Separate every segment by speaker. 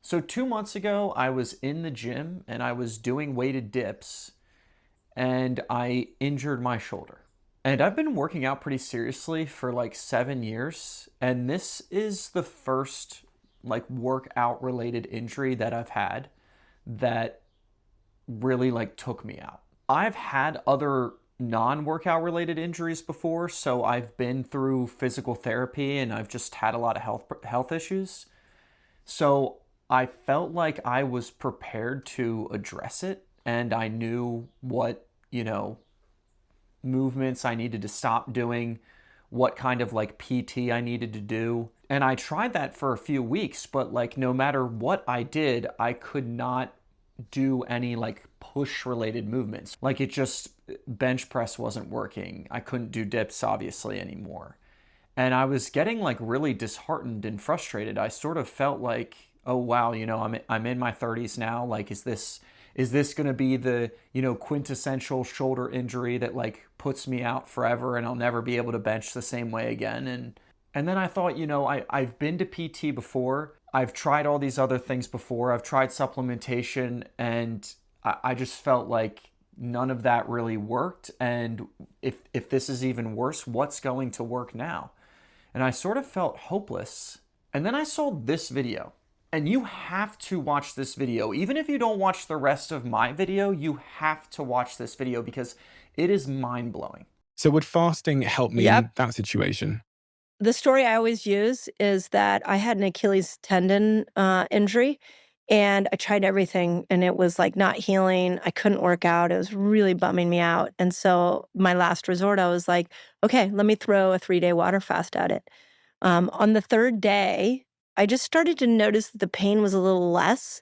Speaker 1: So 2 months ago, I was in the gym and I was doing weighted dips and I injured my shoulder. And I've been working out pretty seriously for like 7 years. And this is the first like workout related injury that I've had that really like took me out. I've had other non-workout related injuries before, so I've been through physical therapy and I've just had a lot of health issues. So I felt like I was prepared to address it and I knew what, movements I needed to stop doing, what kind of like PT I needed to do. And I tried that for a few weeks, but like no matter what I did, I could not do any like push related movements. Like it just, bench press wasn't working. I couldn't do dips obviously anymore. And I was getting like really disheartened and frustrated. I sort of felt like, oh wow, I'm in my 30s now. Like is this going to be the, quintessential shoulder injury that like puts me out forever and I'll never be able to bench the same way again? And then I thought, I've been to PT before. I've tried all these other things before. I've tried supplementation and I just felt like none of that really worked. And if this is even worse, what's going to work now? And I sort of felt hopeless. And then I saw this video. And you have to watch this video. Even if you don't watch the rest of my video, you have to watch this video because it is mind-blowing.
Speaker 2: So would fasting help me
Speaker 3: Yep.
Speaker 2: in that situation?
Speaker 3: The story I always use is that I had an Achilles tendon injury and I tried everything and it was like not healing. I couldn't work out. It was really bumming me out. And so my last resort, I was like, okay, let me throw a 3-day water fast at it. On the third day, I just started to notice that the pain was a little less.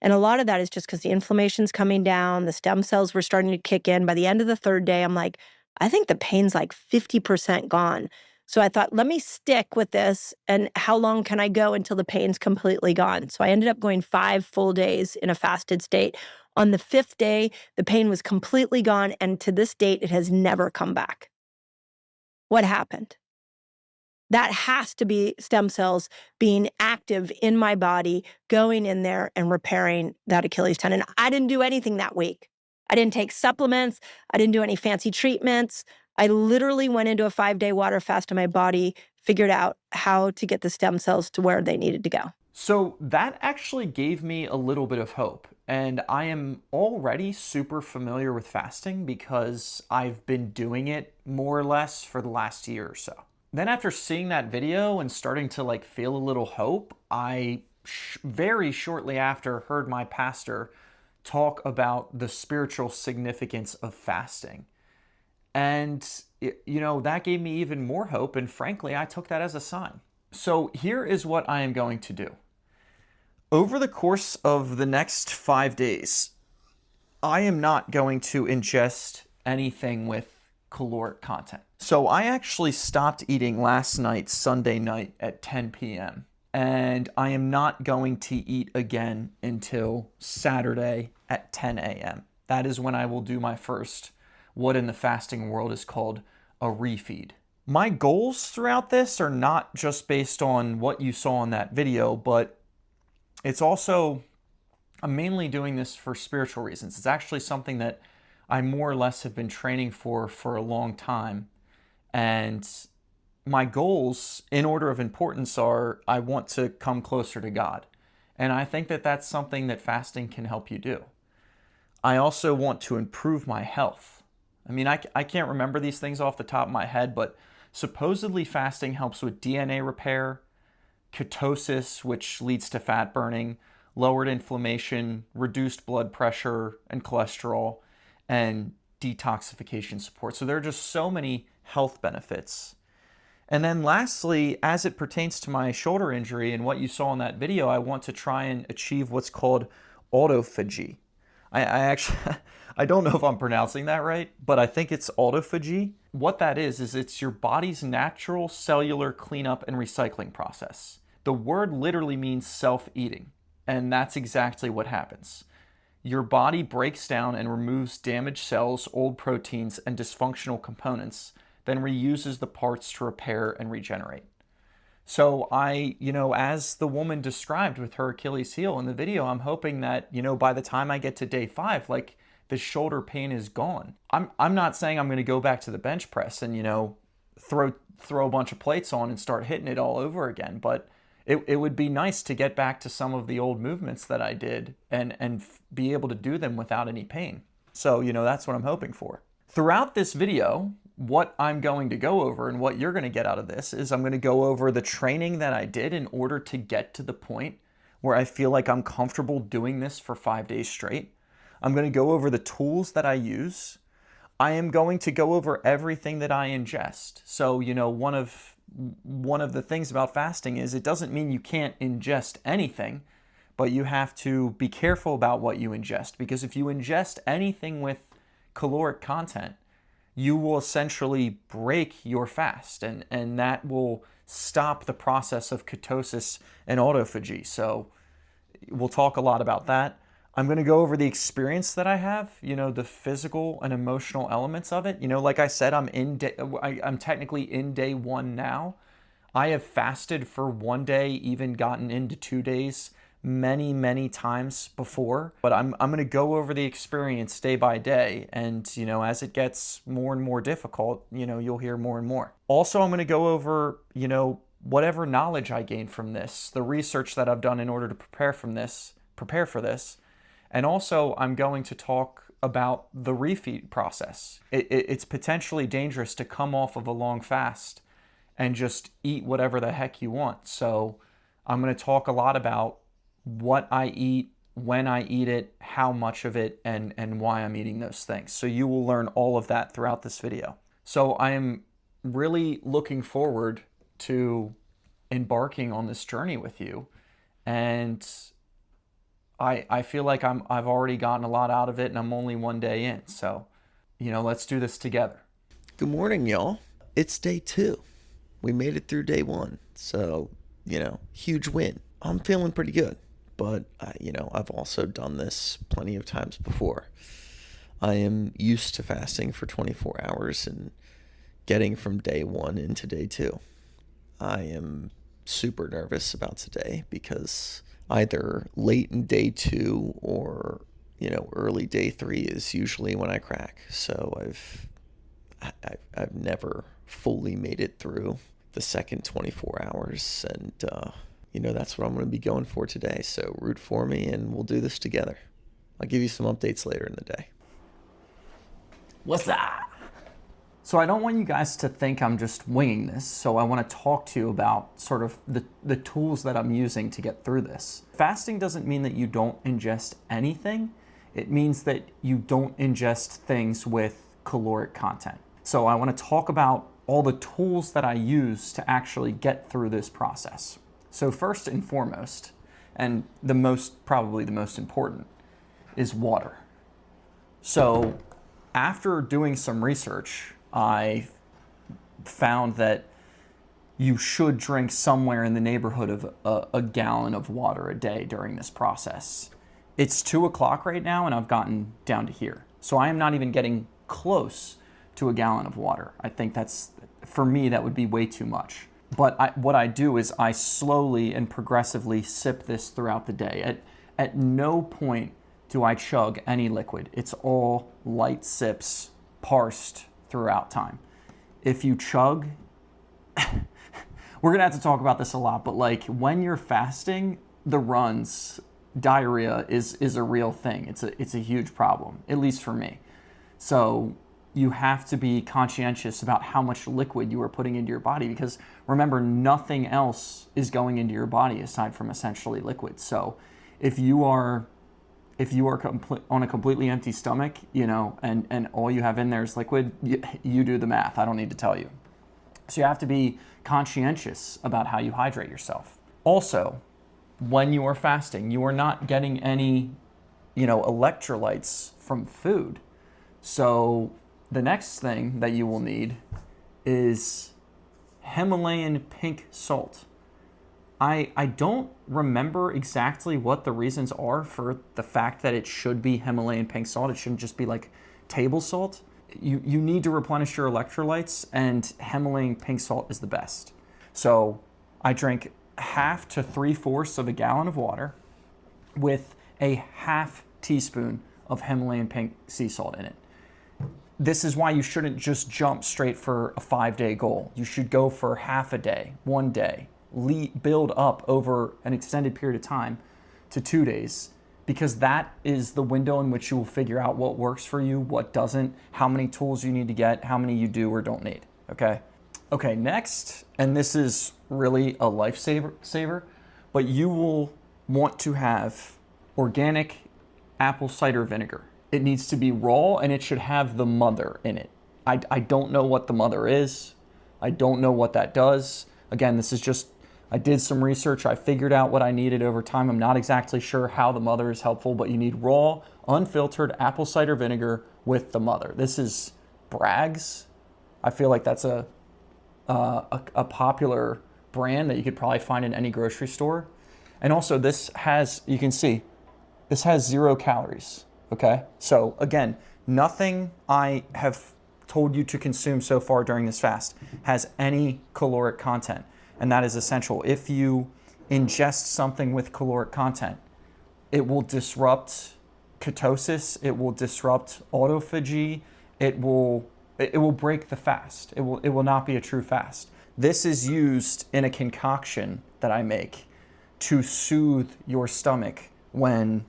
Speaker 3: And a lot of that is just because the inflammation's coming down, the stem cells were starting to kick in. By the end of the third day, I'm like, I think the pain's like 50% gone. So I thought, let me stick with this. And how long can I go until the pain's completely gone? So I ended up going 5 full days in a fasted state. On the 5th day, the pain was completely gone. And to this date, it has never come back. What happened? That has to be stem cells being active in my body, going in there and repairing that Achilles tendon. I didn't do anything that week. I didn't take supplements. I didn't do any fancy treatments. I literally went into a 5-day water fast and my body figured out how to get the stem cells to where they needed to go.
Speaker 1: So that actually gave me a little bit of hope. And I am already super familiar with fasting because I've been doing it more or less for the last year or so. Then after seeing that video and starting to like feel a little hope, I very shortly after heard my pastor talk about the spiritual significance of fasting. And that gave me even more hope, and frankly, I took that as a sign. So here is what I am going to do. Over the course of the next 5 days, I am not going to ingest anything with caloric content. So I actually stopped eating last night, Sunday night at 10 p.m. And I am not going to eat again until Saturday at 10 a.m. That is when I will do my first, what in the fasting world is called a refeed. My goals throughout this are not just based on what you saw in that video, but it's also, I'm mainly doing this for spiritual reasons. It's actually something that I more or less have been training for a long time. And my goals in order of importance are I want to come closer to God. And I think that that's something that fasting can help you do. I also want to improve my health. I mean, I can't remember these things off the top of my head, but supposedly fasting helps with DNA repair, ketosis, which leads to fat burning, lowered inflammation, reduced blood pressure and cholesterol, and detoxification support. So there are just so many health benefits. And then lastly, as it pertains to my shoulder injury and what you saw in that video, I want to try and achieve what's called autophagy. I actually, I don't know if I'm pronouncing that right, but I think it's autophagy. What that is it's your body's natural cellular cleanup and recycling process. The word literally means self-eating, and that's exactly what happens. Your body breaks down and removes damaged cells, old proteins, and dysfunctional components, then reuses the parts to repair and regenerate. So as the woman described with her Achilles heel in the video, I'm hoping that, by the time I get to day 5, like the shoulder pain is gone. I'm not saying I'm going to go back to the bench press and, throw a bunch of plates on and start hitting it all over again, but it would be nice to get back to some of the old movements that I did and be able to do them without any pain. So, that's what I'm hoping for. Throughout this video, what I'm going to go over and what you're going to get out of this is I'm going to go over the training that I did in order to get to the point where I feel like I'm comfortable doing this for 5 days straight. I'm going to go over the tools that I use. I am going to go over everything that I ingest. So, one of the things about fasting is it doesn't mean you can't ingest anything, but you have to be careful about what you ingest, because if you ingest anything with caloric content, you will essentially break your fast, and that will stop the process of ketosis and autophagy. So we'll talk a lot about that. I'm going to go over the experience that I have, the physical and emotional elements of it. Like I said, I'm technically in day 1 now. I have fasted for 1 day, even gotten into 2 days many, many times before. But I'm going to go over the experience day by day. And, as it gets more and more difficult, you'll hear more and more. Also, I'm going to go over, whatever knowledge I gained from this, the research that I've done in order to prepare for this. And also, I'm going to talk about the refeed process. It's potentially dangerous to come off of a long fast and just eat whatever the heck you want. So I'm going to talk a lot about what I eat, when I eat it, how much of it, and why I'm eating those things. So you will learn all of that throughout this video. So I am really looking forward to embarking on this journey with you. And I feel like I've already gotten a lot out of it, and I'm only 1 day in. So, let's do this together.
Speaker 4: Good morning, y'all. It's day 2. We made it through day 1. So, huge win. I'm feeling pretty good. But, I've also done this plenty of times before. I am used to fasting for 24 hours and getting from day 1 into day 2. I am super nervous about today because either late in day 2 or, early day 3 is usually when I crack. So I've never fully made it through the second 24 hours. And, that's what I'm going to be going for today. So root for me and we'll do this together. I'll give you some updates later in the day.
Speaker 1: What's that? So I don't want you guys to think I'm just winging this. So I want to talk to you about sort of the tools that I'm using to get through this. Fasting doesn't mean that you don't ingest anything. It means that you don't ingest things with caloric content. So I want to talk about all the tools that I use to actually get through this process. So first and foremost, and probably the most important, is water. So after doing some research, I found that you should drink somewhere in the neighborhood of a gallon of water a day during this process. It's 2 o'clock right now, and I've gotten down to here. So I am not even getting close to a gallon of water. I think for me, that would be way too much. But what I do is I slowly and progressively sip this throughout the day. At no point do I chug any liquid. It's all light sips, parsed throughout time. If you chug, we're gonna have to talk about this a lot, but like when you're fasting, the runs, diarrhea is a real thing. It's a huge problem, at least for me. So you have to be conscientious about how much liquid you are putting into your body, because remember, nothing else is going into your body aside from essentially liquid. So if you are on a completely empty stomach, and all you have in there is liquid, you do the math. I don't need to tell you. So you have to be conscientious about how you hydrate yourself. Also, when you are fasting, you are not getting any, electrolytes from food. So the next thing that you will need is Himalayan pink salt. I don't remember exactly what the reasons are for the fact that it should be Himalayan pink salt. It shouldn't just be like table salt. You need to replenish your electrolytes, and Himalayan pink salt is the best. So I drink half to 3/4 of a gallon of water with a half teaspoon of Himalayan pink sea salt in it. This is why you shouldn't just jump straight for a 5-day goal. You should go for half a day, 1 day, build up over an extended period of time to 2 days, because that is the window in which you will figure out what works for you, what doesn't, how many tools you need to get, how many you do or don't need, okay? Okay, next, and this is really a lifesaver, but you will want to have organic apple cider vinegar. It needs to be raw and it should have the mother in it. I don't know what the mother is. I don't know what that does. Again, this is just, I did some research. I figured out what I needed over time. I'm not exactly sure how the mother is helpful, but you need raw, unfiltered apple cider vinegar with the mother. This is Bragg's. I feel like that's a popular brand that you could probably find in any grocery store. And also this has, you can see, this has 0 calories, okay? So again, nothing I have told you to consume so far during this fast has any caloric content, and that is essential. If you ingest something with caloric content, it will disrupt ketosis, it will disrupt autophagy, it will break the fast. It will not be a true fast. This is used in a concoction that I make to soothe your stomach when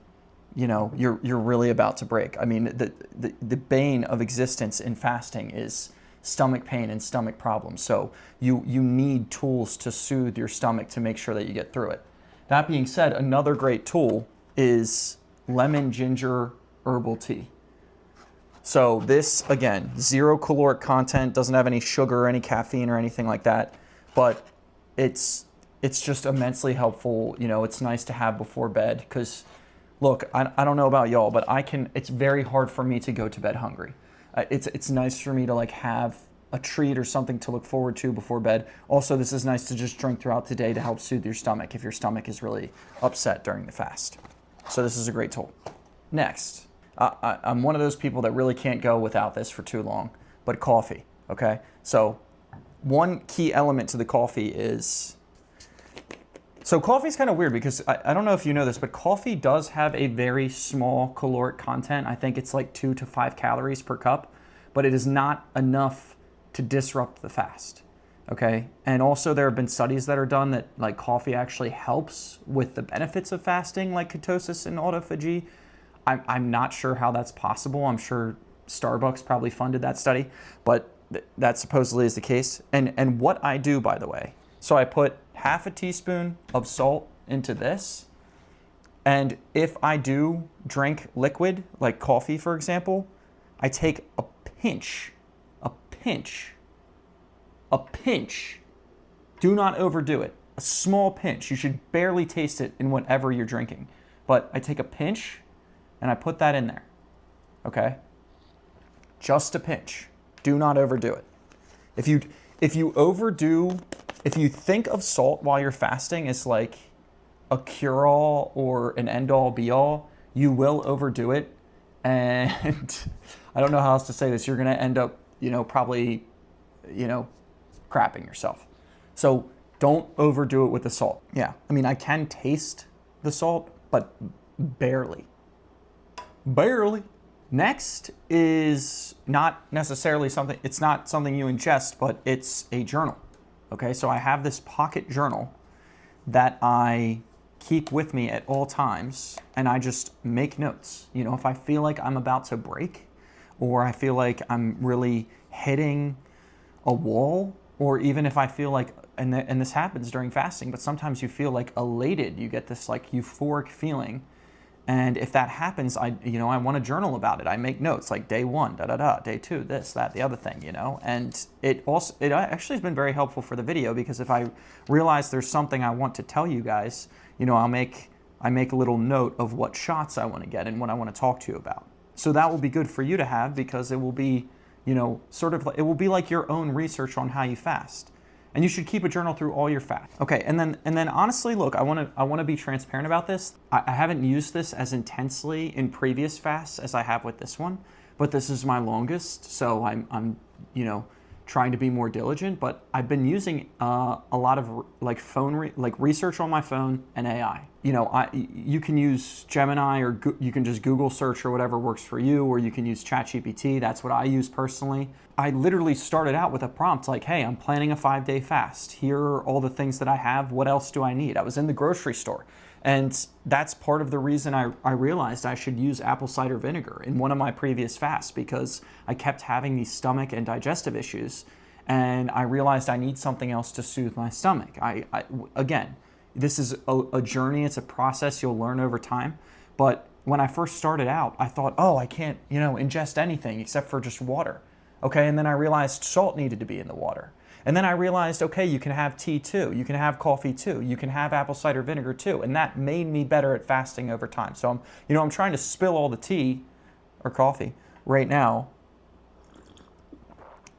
Speaker 1: you're really about to break. I mean, the bane of existence in fasting is stomach pain and stomach problems. So you need tools to soothe your stomach to make sure that you get through it. That being said, another great tool is lemon ginger herbal tea. So this, again, 0 caloric content, doesn't have any sugar or any caffeine or anything like that, but it's just immensely helpful. It's nice to have before bed because, look, I don't know about y'all, but it's very hard for me to go to bed hungry. It's nice for me to have a treat or something to look forward to before bed. Also, this is nice to just drink throughout the day to help soothe your stomach if your stomach is really upset during the fast. So this is a great tool. Next. I'm one of those people that really can't go without this for too long, but coffee, okay? So one key element to the coffee is, so coffee is kind of weird because I don't know if you know this, but coffee does have a very small caloric content. I think it's like 2 to 5 calories per cup, but it is not enough to disrupt the fast, okay? And also there have been studies that are done that coffee actually helps with the benefits of fasting, like ketosis and autophagy. I'm not sure how that's possible. I'm sure Starbucks probably funded that study, but that supposedly is the case. And what I do, by the way, so I put half a teaspoon of salt into this, and if I do drink liquid, like coffee, for example, I take a pinch. Do not overdo it. A small pinch. You should barely taste it in whatever you're drinking. But I take a pinch, and I put that in there, okay? Just a pinch. Do not overdo it. If you think of salt while you're fasting as like a cure-all or an end-all be-all, you will overdo it. And I don't know how else to say this. You're gonna end up, probably, crapping yourself. So don't overdo it with the salt. Yeah, I mean, I can taste the salt, but barely. Next is not necessarily something, it's not something you ingest, but it's a journal. Okay, so I have this pocket journal that I keep with me at all times, and I just make notes. If I feel like I'm about to break, or I feel like I'm really hitting a wall, or even if I feel like, and this happens during fasting, but sometimes you feel like elated, you get this euphoric feeling. And if that happens, I want to journal about it. I make notes like day 1, day 2, this, that, the other thing, And it actually has been very helpful for the video because if I realize there's something I want to tell you guys, I make a little note of what shots I want to get and what I want to talk to you about. So that will be good for you to have because it will be, it will be like your own research on how you fast. And you should keep a journal through all your fast. Okay, and then honestly, look, I want to be transparent about this. I haven't used this as intensely in previous fasts as I have with this one, but this is my longest, so I'm trying to be more diligent, but I've been using a lot of like research on my phone and AI. You know, you can use Gemini, or you can just Google search or whatever works for you, or you can use ChatGPT. That's what I use personally. I literally started out with a prompt like, hey, I'm planning a 5-day fast. Here are all the things that I have. What else do I need? I was in the grocery store. And that's part of the reason I realized I should use apple cider vinegar in one of my previous fasts, because I kept having these stomach and digestive issues. And I realized I need something else to soothe my stomach. Again, this is a journey. It's a process you'll learn over time. But when I first started out, I thought, oh, I can't, ingest anything except for just water. Okay, and then I realized salt needed to be in the water. And then I realized, okay, you can have tea too. You can have coffee too. You can have apple cider vinegar too. And that made me better at fasting over time. So I'm trying to spill all the tea or coffee right now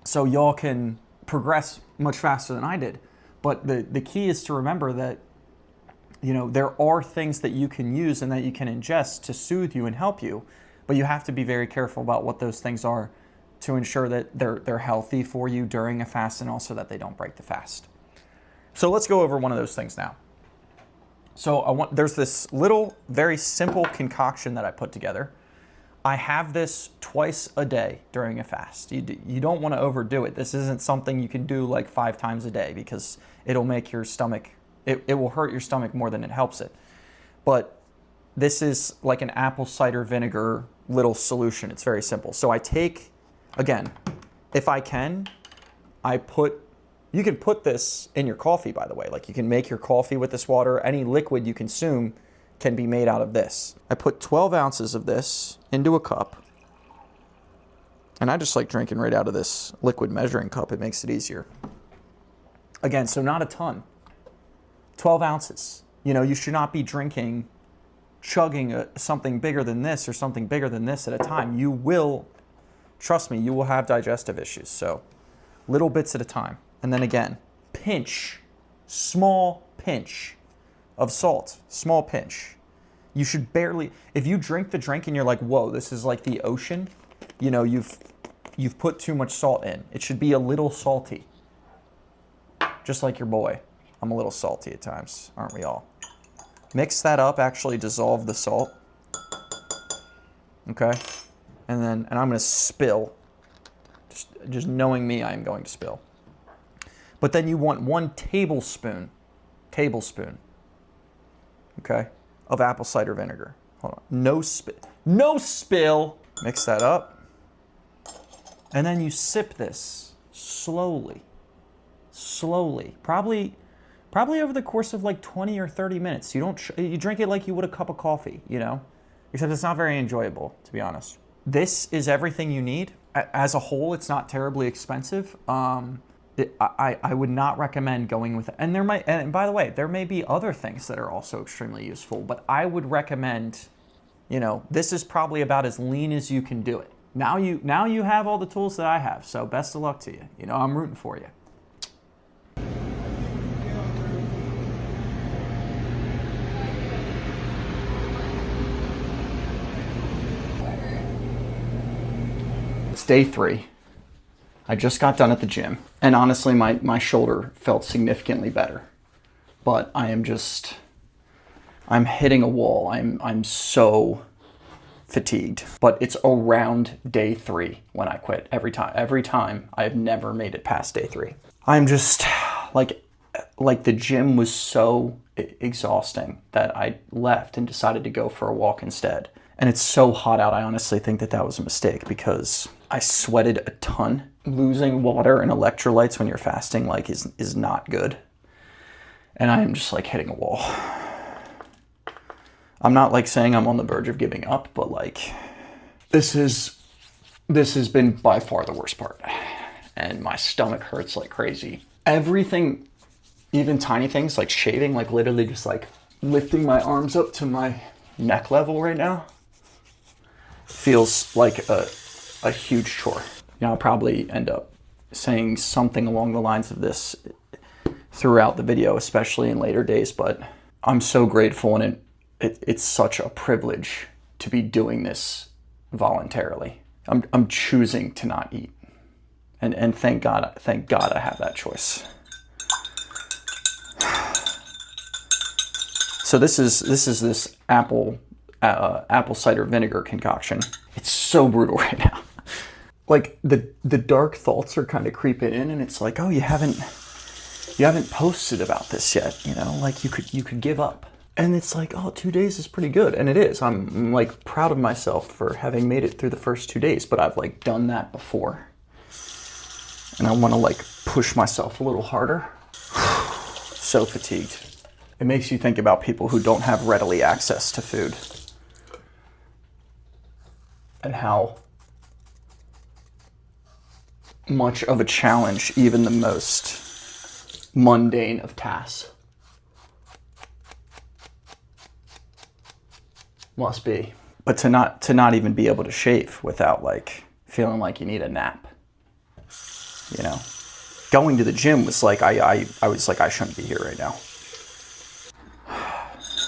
Speaker 1: so y'all can progress much faster than I did. But the key is to remember that, there are things that you can use and that you can ingest to soothe you and help you, but you have to be very careful about what those things are to ensure that they're healthy for you during a fast, and also that they don't break the fast. So let's go over one of those things now. So there's this little, very simple concoction that I put together. I have this twice a day during a fast. You don't want to overdo it. This isn't something you can do like 5 times a day, because it'll make your stomach, it will hurt your stomach more than it helps it. But this is like an apple cider vinegar little solution. It's very simple. So I take, again, if I can, you can put this in your coffee, by the way. Like, you can make your coffee with this water. Any liquid you consume can be made out of this. I put 12 ounces of this into a cup. And I just like drinking right out of this liquid measuring cup. It makes it easier. Again, so not a ton. 12 ounces. You should not be chugging something bigger than this or something bigger than this at a time. Trust me, you will have digestive issues. So little bits at a time. And then again, small pinch of salt, small pinch. You should barely, if you drink the drink and you're like, whoa, this is like the ocean, you've put too much salt in. It should be a little salty. Just like your boy. I'm a little salty at times, aren't we all? Mix that up, actually dissolve the salt. Okay? And I'm gonna spill. Just knowing me, I am going to spill. But then you want 1 tablespoon, okay, of apple cider vinegar. Hold on, no spill. Mix that up. And then you sip this slowly. Probably over the course of like 20 or 30 minutes. You drink it like you would a cup of coffee, Except it's not very enjoyable, to be honest. This is everything you need. As a whole, it's not terribly expensive. I would not recommend going with it. And by the way, there may be other things that are also extremely useful, but I would recommend, this is probably about as lean as you can do it. Now you have all the tools that I have, so best of luck to you. I'm rooting for you. It's day 3. I just got done at the gym, and honestly, my shoulder felt significantly better. But I'm hitting a wall. I'm so fatigued. But it's around day 3 when I quit. Every time I have never made it past day 3. I'm just like the gym was so exhausting that I left and decided to go for a walk instead. And it's so hot out, I honestly think that was a mistake, because I sweated a ton. Losing water and electrolytes when you're fasting is not good. And I am just hitting a wall. I'm not saying I'm on the verge of giving up, but this has been by far the worst part. And my stomach hurts like crazy. Everything, even tiny things like shaving, literally just lifting my arms up to my neck level right now, feels like a huge chore. I'll probably end up saying something along the lines of this throughout the video, especially in later days, but I'm so grateful, and it's such a privilege to be doing this voluntarily. I'm choosing to not eat. And thank God I have that choice. So this is this apple cider vinegar concoction. It's so brutal right now. Like the dark thoughts are kind of creeping in, and it's like, oh, you haven't posted about this yet, you know, like you could give up. And it's like, oh, 2 days is pretty good. And it is. I'm like proud of myself for having made it through the first 2 days, but I've like done that before. And I want to like push myself a little harder. So fatigued. It makes you think about people who don't have readily access to food. And how much of a challenge even the most mundane of tasks must be. But to not even be able to shave without like feeling like you need a nap. You know, going to the gym was like, I was like, I shouldn't be here right now.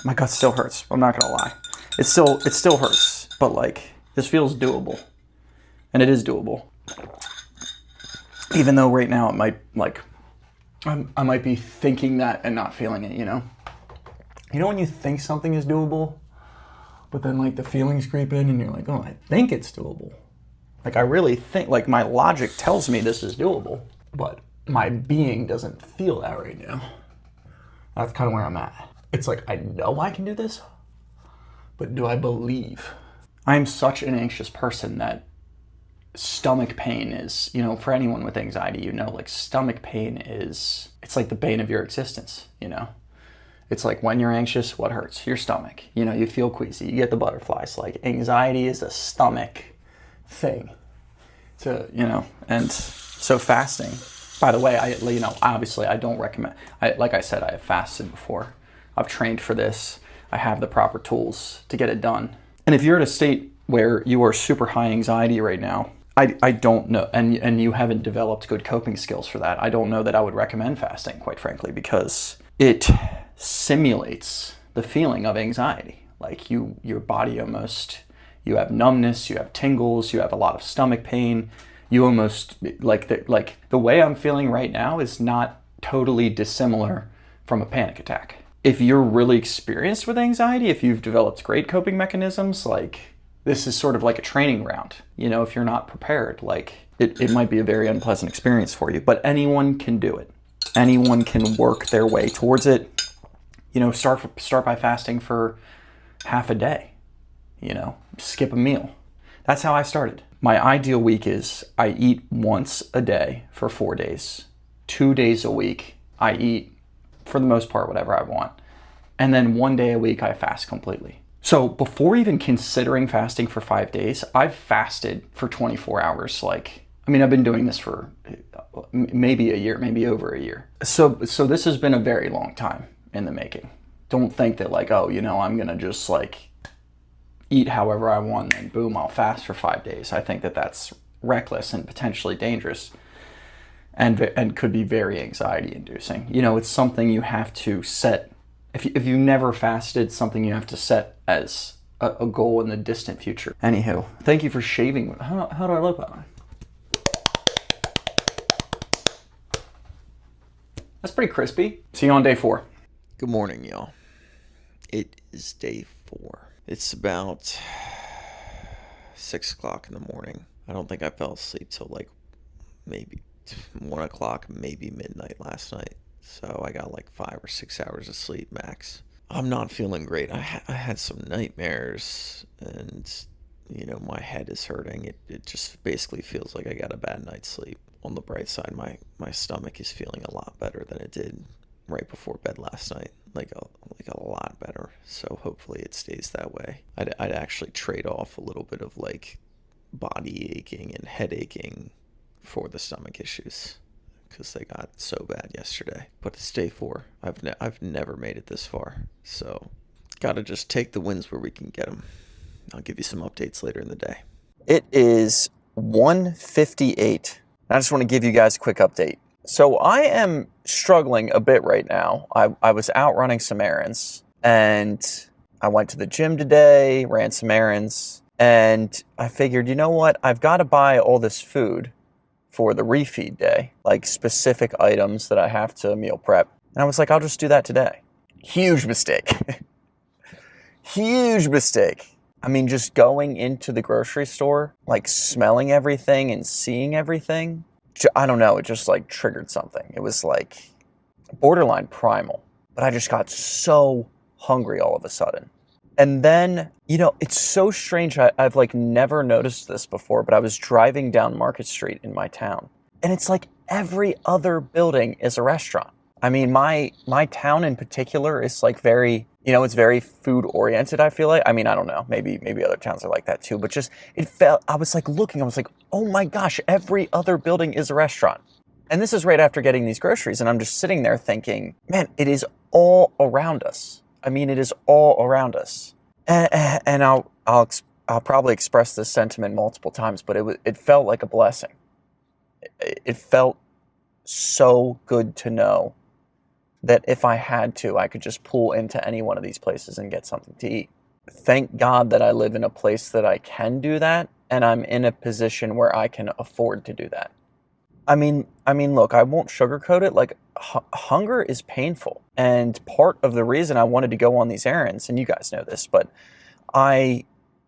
Speaker 1: My gut still hurts. I'm not gonna lie. It still hurts, but like this feels doable, and it is doable. Even though right now it might like, I might be thinking that and not feeling it. You know when you think something is doable, but then like the feelings creep in, and you're like, oh, I think it's doable. Like I really think, like my logic tells me this is doable, but my being doesn't feel that right now. That's kind of where I'm at. It's like, I know I can do this, but do I believe? I'm such an anxious person that stomach pain is, you know, for anyone with anxiety, you know, like stomach pain is, it's like the bane of your existence, you know? It's like when you're anxious, what hurts? Your stomach. You know, you feel queasy, you get the butterflies. Like anxiety is a stomach thing to, you know, and so fasting, by the way, obviously I don't recommend, like I said, I have fasted before. I've trained for this. I have the proper tools to get it done. And if you're at a state where you are super high anxiety right now, I don't know, and you haven't developed good coping skills for that, I don't know that I would recommend fasting, quite frankly, because it simulates the feeling of anxiety. Like your body almost, you have numbness, you have tingles, you have a lot of stomach pain. You almost, like the way I'm feeling right now is not totally dissimilar from a panic attack. If you're really experienced with anxiety, if you've developed great coping mechanisms, like this is sort of like a training ground. You know, if you're not prepared, like it might be a very unpleasant experience for you, but anyone can do it. Anyone can work their way towards it. You know, start by fasting for half a day, you know, skip a meal. That's how I started. My ideal week is I eat once a day for 4 days. 2 days a week, I eat, for the most part, whatever I want. And then 1 day a week, I fast completely. So before even considering fasting for 5 days, I've fasted for 24 hours. Like, I mean, I've been doing this for maybe a year, maybe over a year. So this has been a very long time in the making. Don't think that like, oh, you know, I'm gonna just like eat however I want and boom, I'll fast for 5 days. I think that that's reckless and potentially dangerous and could be very anxiety inducing. You know, it's something you have to set. If you never fasted, it's something you have to set as a goal in the distant future. Anywho, thank you for shaving. How do I look by the way? That's pretty crispy. See you on day 4.
Speaker 4: Good morning, y'all. It is day 4. It's about 6 o'clock in the morning. I don't think I fell asleep till like maybe 1 o'clock, maybe midnight last night. So I got like 5 or 6 hours of sleep max. I'm not feeling great. I had some nightmares and, you know, my head is hurting. It just basically feels like I got a bad night's sleep. On the bright side, my stomach is feeling a lot better than it did right before bed last night. Like a lot better. So hopefully it stays that way. I'd actually trade off a little bit of like body aching and head aching for the stomach issues because they got so bad yesterday. But it's day 4. I've never made it this far. So gotta just take the wins where we can get them. I'll give you some updates later in the day. It is 1:58. I just want to give you guys a quick update. So I am struggling a bit right now. I was out running some errands and I went to the gym today, ran some errands, and I figured, you know what? I've got to buy all this food
Speaker 1: for the refeed day, like specific items that I have to meal prep. And I was like, I'll just do that today. Huge mistake. Huge mistake. I mean, just going into the grocery store, like smelling everything and seeing everything, I don't know, it just like triggered something. It was like borderline primal. But I just got so hungry all of a sudden. And then, it's so strange. I've like never noticed this before, but I was driving down Market Street in my town. And it's like every other building is a restaurant. I mean, my town in particular is like very, it's very food oriented, I feel like. I mean, I don't know. Maybe other towns are like that too. But just, I was like looking, I was like, oh my gosh, every other building is a restaurant. And this is right after getting these groceries. And I'm just sitting there thinking, man, it is all around us. I mean, it is all around us. And I'll probably express this sentiment multiple times, but it felt like a blessing. It felt so good to know that if I had to, I could just pull into any one of these places and get something to eat. Thank God that I live in a place that I can do that, and I'm in a position where I can afford to do that. I mean, look, I won't sugarcoat it. Like, hunger is painful. And part of the reason I wanted to go on these errands, and you guys know this, but I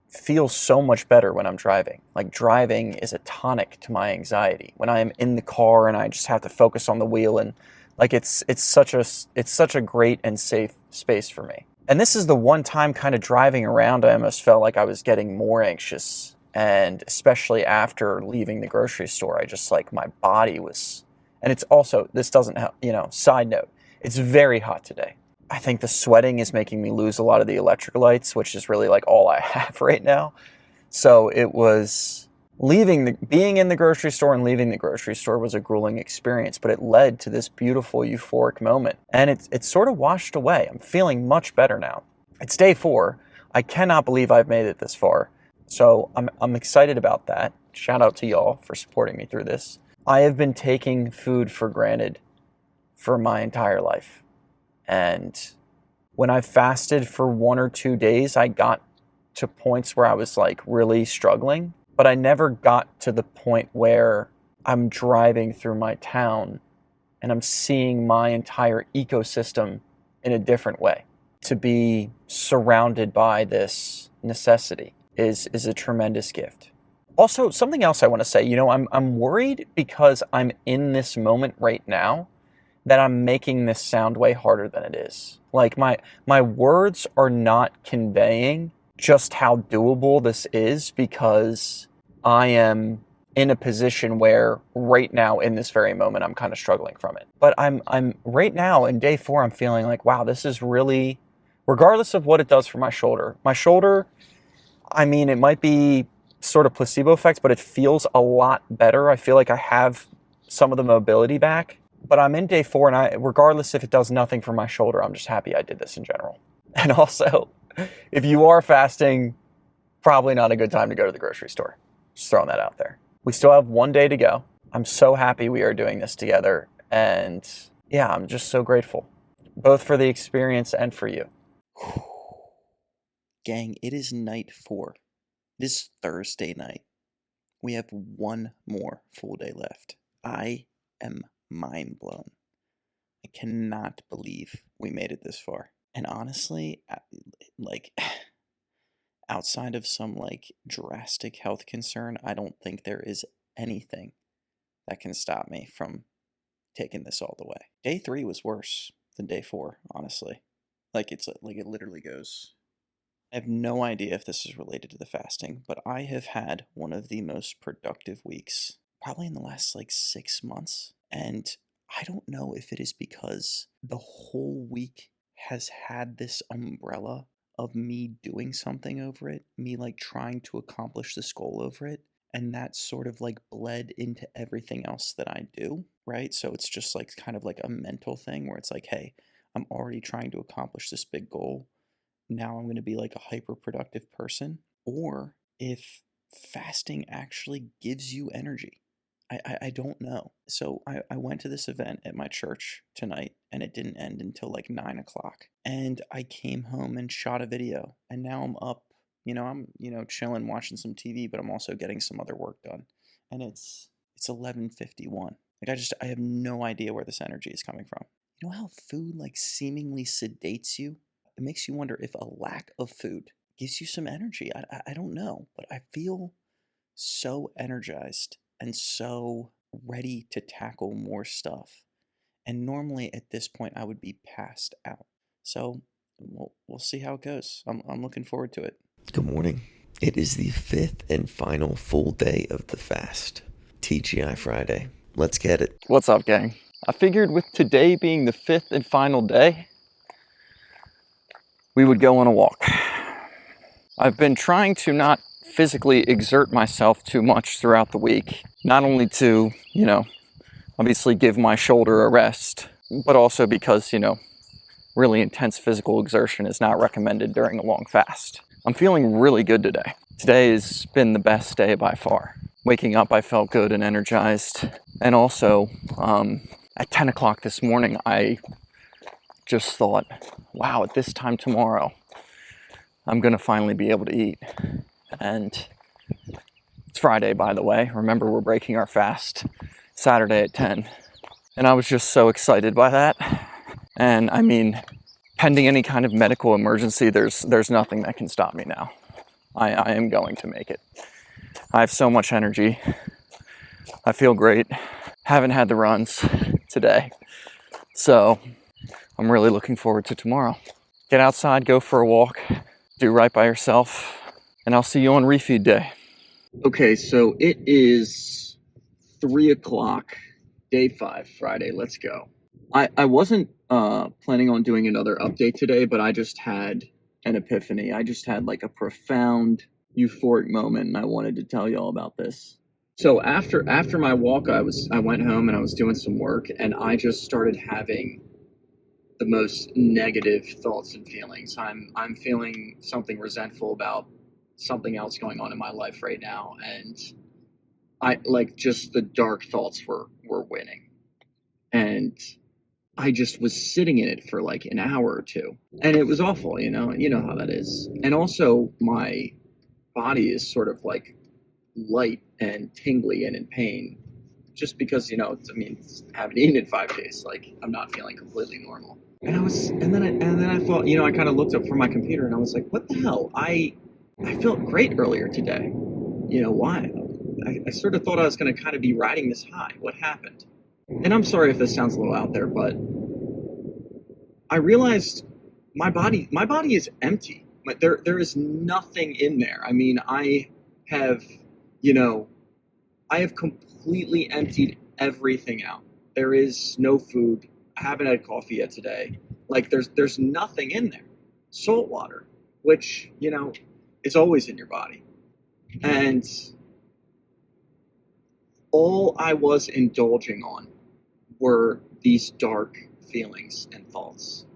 Speaker 1: feel so much better when I'm driving. Like, driving is a tonic to my anxiety. When I am in the car and I just have to focus on the wheel, and like it's such a great and safe space for me. And this is the one time kind of driving around I almost felt like I was getting more anxious. And especially after leaving the grocery store, I just like my body was, and it's also, this doesn't help, side note, it's very hot today. I think the sweating is making me lose a lot of the electrolytes, which is really like all I have right now. So it was being in the grocery store and leaving the grocery store was a grueling experience, but it led to this beautiful euphoric moment. And it's sort of washed away. I'm feeling much better now. It's day 4. I cannot believe I've made it this far. So I'm excited about that. Shout out to y'all for supporting me through this. I have been taking food for granted for my entire life. And when I fasted for 1 or 2 days, I got to points where I was like really struggling, but I never got to the point where I'm driving through my town and I'm seeing my entire ecosystem in a different way. To be surrounded by this necessity is a tremendous gift. Also, something else I want to say, I'm worried because I'm in this moment right now that I'm making this sound way harder than it is. Like my words are not conveying just how doable this is because I am in a position where right now in this very moment I'm kind of struggling from it. But I'm right now in day 4 I'm feeling like, wow, this is really, regardless of what it does for my shoulder, I mean, it might be sort of placebo effects, but it feels a lot better. I feel like I have some of the mobility back. But I'm in day 4, and regardless if it does nothing for my shoulder, I'm just happy I did this in general. And also, if you are fasting, probably not a good time to go to the grocery store. Just throwing that out there. We still have 1 day to go. I'm so happy we are doing this together. And yeah, I'm just so grateful, both for the experience and for you. Gang, it is night 4. It is Thursday night. We have 1 more full day left. I am mind blown. I cannot believe we made it this far. And honestly, like, outside of some like drastic health concern, I don't think there is anything that can stop me from taking this all the way. Day 3 was worse than day 4, honestly. Like, it literally goes. I have no idea if this is related to the fasting, but I have had one of the most productive weeks probably in the last like 6 months. And I don't know if it is because the whole week has had this umbrella of me doing something over it, me like trying to accomplish this goal over it. And that sort of like bled into everything else that I do, right? So it's just like kind of like a mental thing where it's like, hey, I'm already trying to accomplish this big goal. Now I'm going to be like a hyper productive person, or if fasting actually gives you energy. I don't know. So I went to this event at my church tonight and it didn't end until like 9 o'clock. And I came home and shot a video and now I'm up, I'm, chilling, watching some TV, but I'm also getting some other work done. And it's It's 11:51. Like I have no idea where this energy is coming from. You know how food like seemingly sedates you? It makes you wonder if a lack of food gives you some energy. I don't know, but I feel so energized and so ready to tackle more stuff. And normally at this point I would be passed out. So we'll see how it goes. I'm looking forward to it.
Speaker 4: Good morning. It is the 5th and final full day of the fast. TGI Friday. Let's get it.
Speaker 1: What's up, gang? I figured with today being the 5th and final day, we would go on a walk. I've been trying to not physically exert myself too much throughout the week. Not only to, obviously give my shoulder a rest, but also because, really intense physical exertion is not recommended during a long fast. I'm feeling really good today. Today has been the best day by far. Waking up, I felt good and energized. And also, at 10 o'clock this morning, I just thought, wow, at this time tomorrow, I'm gonna finally be able to eat. And it's Friday, by the way. Remember, we're breaking our fast Saturday at 10. And I was just so excited by that. And I mean, pending any kind of medical emergency, there's nothing that can stop me now. I am going to make it. I have so much energy. I feel great. Haven't had the runs today. So I'm really looking forward to tomorrow. Get outside, go for a walk, do right by yourself, and I'll see you on refeed day. Okay, so it is 3 o'clock, day 5, Friday. Let's go. I wasn't planning on doing another update today, but I just had an epiphany. I just had like a profound euphoric moment, and I wanted to tell you all about this. So after my walk, I went home and I was doing some work, and I just started having the most negative thoughts and feelings. I'm feeling something resentful about something else going on in my life right now, and I like just the dark thoughts were winning, and I just was sitting in it for like an hour or two, and it was awful. You know how that is. And also my body is sort of like light and tingly and in pain, just because I haven't eaten in 5 days. Like I'm not feeling completely normal. And then I thought, I kind of looked up from my computer and I was like, what the hell? I felt great earlier today. Why? I sort of thought I was going to kind of be riding this high. What happened? And I'm sorry if this sounds a little out there, but I realized my body is empty. But there is nothing in there. I mean, I have completely emptied everything out. There is no food. I haven't had coffee yet today. Like there's nothing in there. Salt water, which, is always in your body. And all I was indulging on were these dark feelings and thoughts.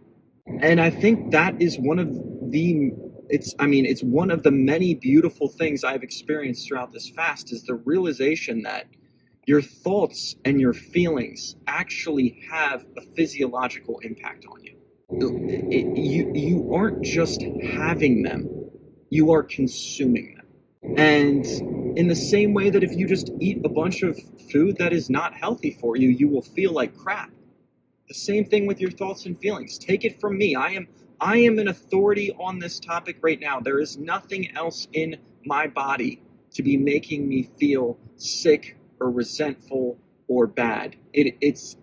Speaker 1: And I think that is it's one of the many beautiful things I've experienced throughout this fast, is the realization that your thoughts and your feelings actually have a physiological impact on you. You aren't just having them, you are consuming them. And in the same way that if you just eat a bunch of food that is not healthy for you, you will feel like crap. The same thing with your thoughts and feelings. Take it from me. I am an authority on this topic right now. There is nothing else in my body to be making me feel sick or resentful or bad. It's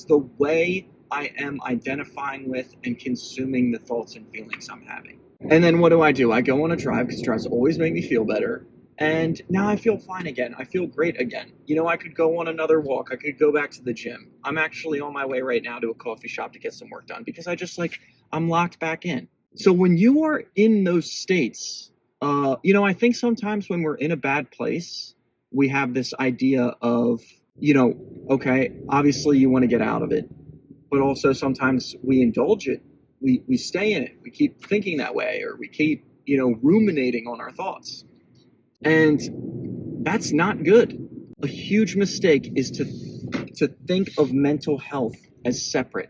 Speaker 1: the way I am identifying with and consuming the thoughts and feelings I'm having. And then what do? I go on a drive, because drives always make me feel better. And now I feel fine again. I feel great again. I could go on another walk. I could go back to the gym. I'm actually on my way right now to a coffee shop to get some work done, because I'm locked back in. So when you are in those states, I think sometimes when we're in a bad place, we have this idea of, okay, obviously you want to get out of it, but also sometimes we indulge it. We stay in it. We keep thinking that way, or we keep, ruminating on our thoughts. And that's not good. A huge mistake is to think of mental health as separate.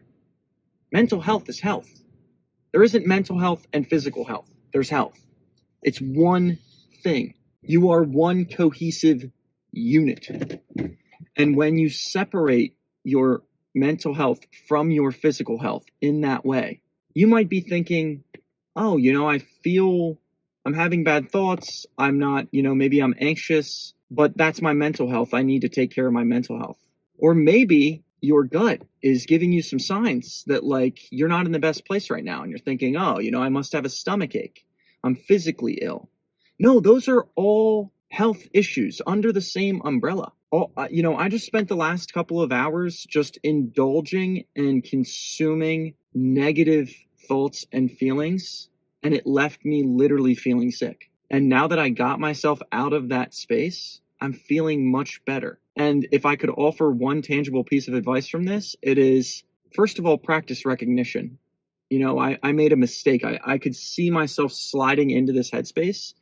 Speaker 1: Mental health is health. There isn't mental health and physical health. There's health. It's one thing. You are one cohesive unit.
Speaker 5: And when you separate your mental health from your physical health in that way, you might be thinking, oh, I'm having bad thoughts. I'm not, maybe I'm anxious, but that's my mental health. I need to take care of my mental health. Or maybe your gut is giving you some signs that like you're not in the best place right now. And you're thinking, oh, I must have a stomach ache. I'm physically ill. No, those are all health issues under the same umbrella. I just spent the last couple of hours just indulging and consuming negative thoughts and feelings, and it left me literally feeling sick. And now that I got myself out of that space, I'm feeling much better. And if I could offer one tangible piece of advice from this, it is, first of all, practice recognition. I made a mistake. I could see myself sliding into this headspace,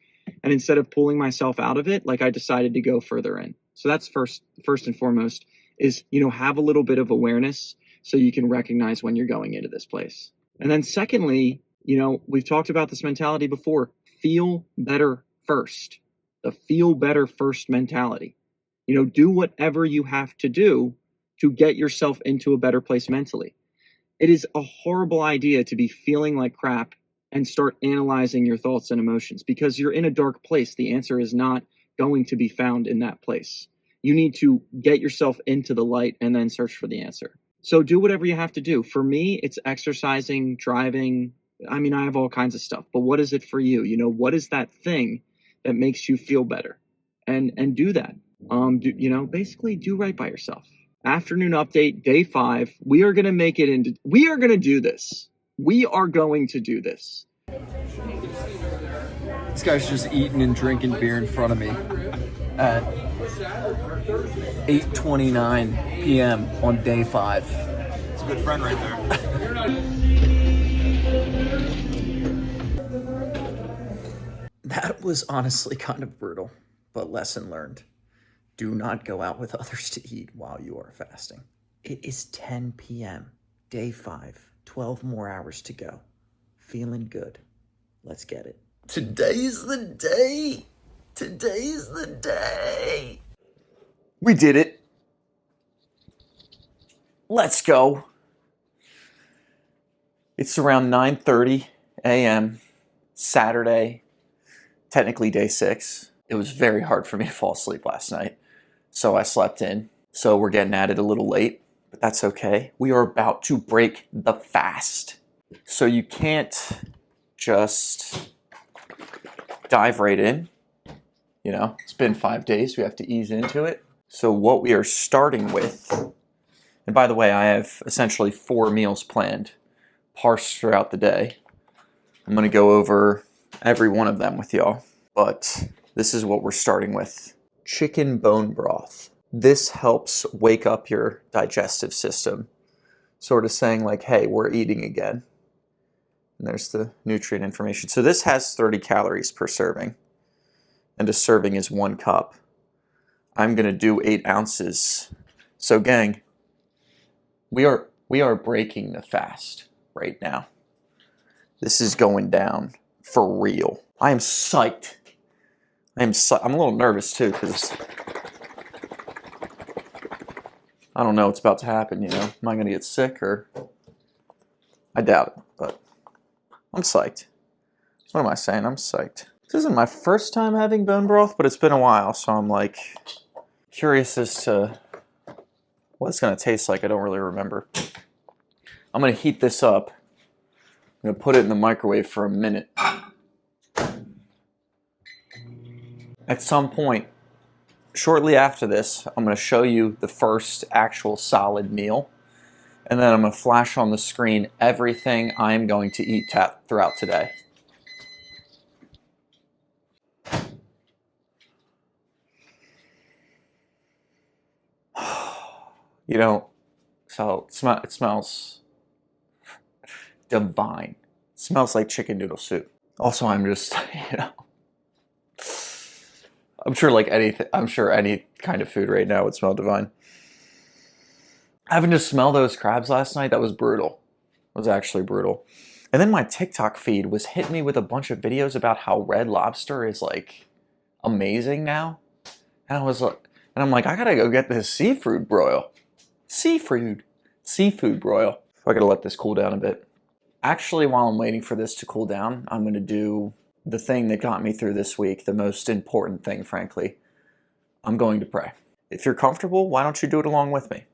Speaker 5: and instead of pulling myself out of it, like I decided to go further in. So that's first and foremost is, have a little bit of awareness so you can recognize when you're going into this place. And then secondly, we've talked about this mentality before, feel better first, the feel better first mentality. Do whatever you have to do to get yourself into a better place mentally. It is a horrible idea to be feeling like crap and start analyzing your thoughts and emotions because you're in a dark place. The answer is not going to be found in that place. You need to get yourself into the light and then search for the answer. So do whatever you have to do. For me, it's exercising, driving. I mean, I have all kinds of stuff, but what is it for you? What is that thing that makes you feel better? And do that. Basically do right by yourself. Afternoon update, day 5. We are going to do this. We are going to do this.
Speaker 6: This guy's just eating and drinking beer in front of me at 8:29 p.m. on day 5.
Speaker 2: It's a good friend right there.
Speaker 1: That was honestly kind of brutal, but lesson learned. Do not go out with others to eat while you are fasting. It is 10 p.m., day 5, 12 more hours to go. Feeling good. Let's get it. Today's the day. Today's the day. We did it. Let's go. It's around 9:30 a.m. Saturday, technically day 6. It was very hard for me to fall asleep last night, so I slept in. So we're getting at it a little late, but that's okay. We are about to break the fast. So you can't just dive right in. It's been 5 days. We have to ease into it. So what we are starting with, and by the way, I have essentially 4 meals planned, parsed throughout the day. I'm going to go over every one of them with y'all, but this is what we're starting with. Chicken bone broth. This helps wake up your digestive system, sort of saying like, hey, we're eating again. And there's the nutrient information. So this has 30 calories per serving, and a serving is 1 cup. I'm going to do 8 ounces. So gang, we are breaking the fast right now. This is going down for real. I am psyched. I'm a little nervous too because I don't know what's about to happen, Am I going to get sick or? I doubt it, but I'm psyched. What am I saying? I'm psyched. This isn't my first time having bone broth, but it's been a while, so I'm like curious as to what it's going to taste like. I don't really remember. I'm going to heat this up. I'm going to put it in the microwave for a minute. At some point, shortly after this, I'm going to show you the first actual solid meal. And then I'm going to flash on the screen everything I'm going to eat throughout today. So it smells divine. It smells like chicken noodle soup. Also, I'm just, I'm sure any kind of food right now would smell divine. Having to smell those crabs last night, that was brutal. It was actually brutal. And then my TikTok feed was hitting me with a bunch of videos about how Red Lobster is like amazing now. And
Speaker 4: And I'm like, I gotta go get this seafood broil. Seafood broil. So I gotta let this cool down a bit. Actually, while I'm waiting for this to cool down, I'm gonna do the thing that got me through this week, the most important thing, frankly. I'm going to pray. If you're comfortable, why don't you do it along with me?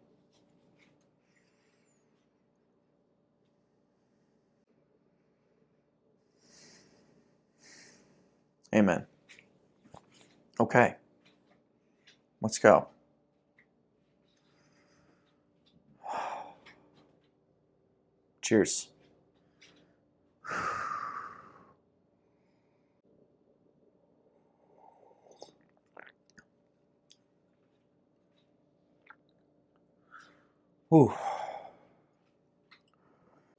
Speaker 4: Amen. Okay, let's go. Cheers. Ooh.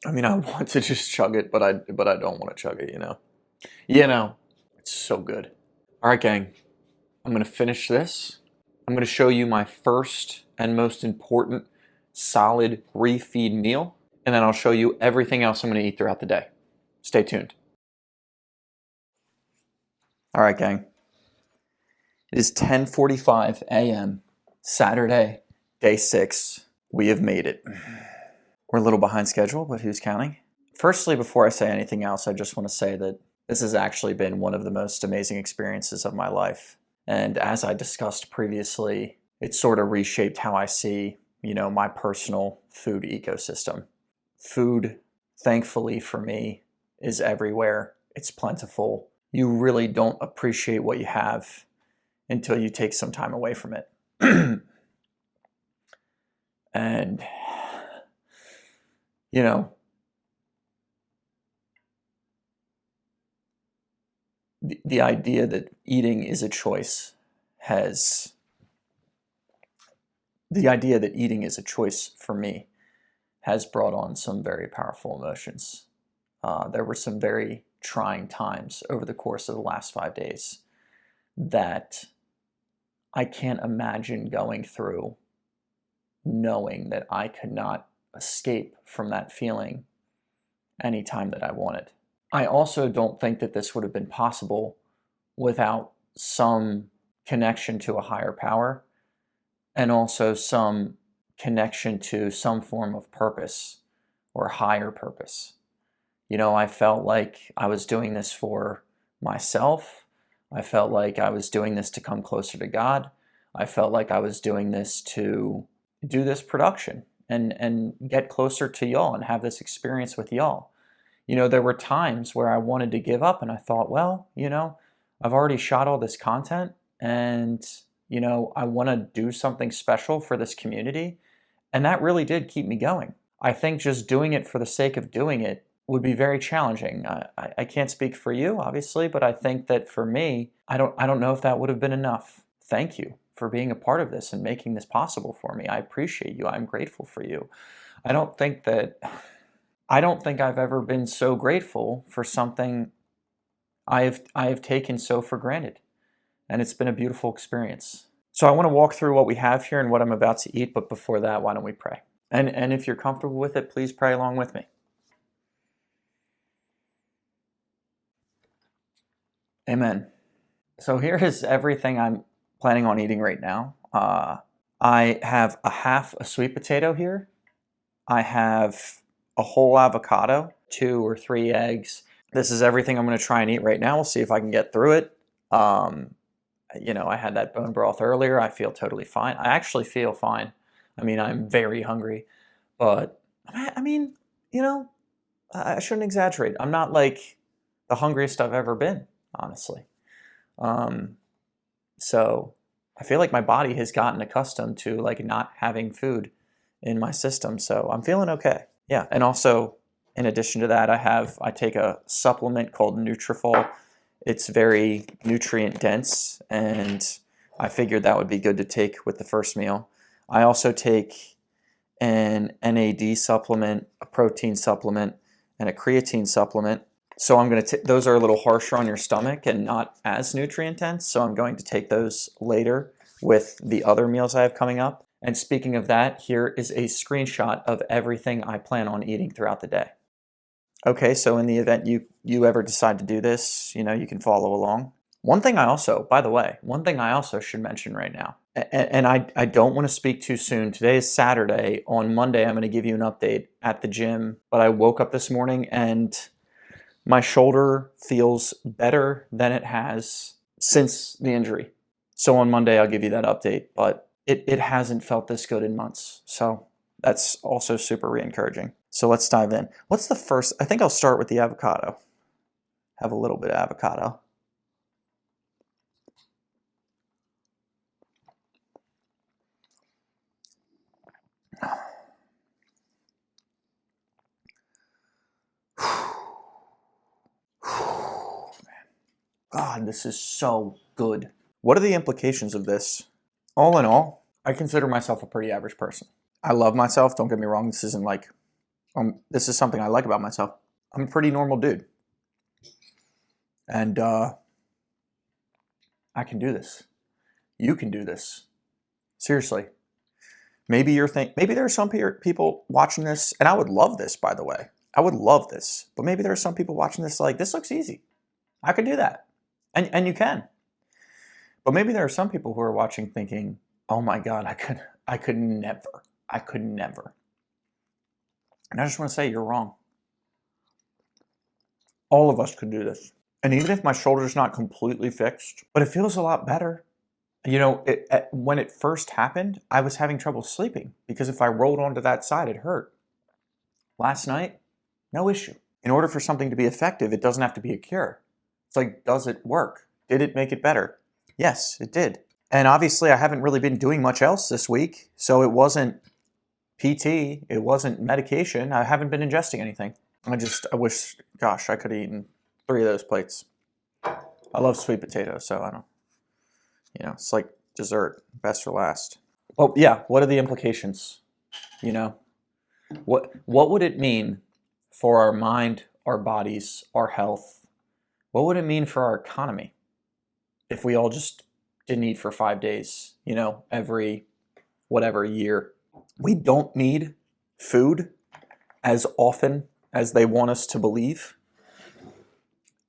Speaker 4: I mean, I want to just chug it, but I don't want to chug it, you know. It's so good. All right, gang. I'm going to finish this. I'm going to show you my first and most important solid refeed meal, and then I'll show you everything else I'm going to eat throughout the day. Stay tuned. All right, gang. It is 10:45 a.m. Saturday, day 6. We have made it. We're a little behind schedule, but who's counting? Firstly, before I say anything else, I just want to say that this has actually been one of the most amazing experiences of my life. And as I discussed previously, it sort of reshaped how I see, my personal food ecosystem. Food, thankfully for me, is everywhere. It's plentiful. You really don't appreciate what you have until you take some time away from it. And, the idea that eating is a choice for me has brought on some very powerful emotions. There were some very trying times over the course of the last 5 days that I can't imagine going through, knowing that I could not escape from that feeling anytime that I wanted. I also don't think that this would have been possible without some connection to a higher power and also some connection to some form of purpose or higher purpose. I felt like I was doing this for myself. I felt like I was doing this to come closer to God. I felt like I was doing this to do this production and get closer to y'all and have this experience with y'all. There were times where I wanted to give up and I thought, well, I've already shot all this content and, I want to do something special for this community. And that really did keep me going. I think just doing it for the sake of doing it would be very challenging. I can't speak for you, obviously, but I think that for me, I don't know if that would have been enough. Thank you for being a part of this and making this possible for me. I appreciate you. I'm grateful for you. I don't think I've ever been so grateful for something I have taken so for granted. And it's been a beautiful experience. So I want to walk through what we have here and what I'm about to eat, but before that, why don't we pray? And if you're comfortable with it, please pray along with me. Amen. So here is everything I'm planning on eating right now. I have a sweet potato here. I have a whole avocado, 2 or 3 eggs. This is everything I'm going to try and eat right now. We'll see if I can get through it. I had that bone broth earlier. I feel totally fine. I actually feel fine. I'm very hungry, but I shouldn't exaggerate. I'm not like the hungriest I've ever been, honestly. So I feel like my body has gotten accustomed to like not having food in my system. So I'm feeling okay. Yeah. And also in addition to that, I take a supplement called Nutrafol. It's very nutrient dense, and I figured that would be good to take with the first meal. I also take an NAD supplement, a protein supplement, and a creatine supplement. So I'm going to those are a little harsher on your stomach and not as nutrient dense. So I'm going to take those later with the other meals I have coming up. And speaking of that, here is a screenshot of everything I plan on eating throughout the day. Okay, so in the event you ever decide to do this, you can follow along. One thing I also should mention right now,
Speaker 1: and I don't want to speak too soon. Today is Saturday. On Monday, I'm going to give you an update at the gym. But I woke up this morning and my shoulder feels better than it has since the injury. So on Monday, I'll give you that update. But it hasn't felt this good in months. So that's also super encouraging. So let's dive in. What's the first? I think I'll start with the avocado. Have a little bit of avocado. God, this is so good. What are the implications of this? All in all, I consider myself a pretty average person. I love myself. Don't get me wrong. This isn't like, this is something I like about myself. I'm a pretty normal dude. And I can do this. You can do this. Seriously. Maybe maybe there are some people watching this, and I would love this, by the way. I would love this. But maybe there are some people watching this like, this looks easy. I could do that. And you can. But maybe there are some people who are watching thinking, oh my God, I could never. I could never. And I just want to say you're wrong. All of us could do this. And even if my shoulder's not completely fixed, but it feels a lot better. You know, when it first happened, I was having trouble sleeping because if I rolled onto that side, it hurt. Last night, no issue. In order for something to be effective, it doesn't have to be a cure. It's like, does it work? Did it make it better? Yes, it did. And obviously, I haven't really been doing much else this week. So it wasn't PT. It wasn't medication. I haven't been ingesting anything. I wish, gosh, I could have eaten 3 of those plates. I love sweet potatoes, so I don't, it's like dessert, best for last. Well, yeah, what are the implications? What would it mean for our mind, our bodies, our health? What would it mean for our economy if we all just didn't eat for 5 days, every whatever year? We don't need food as often as they want us to believe.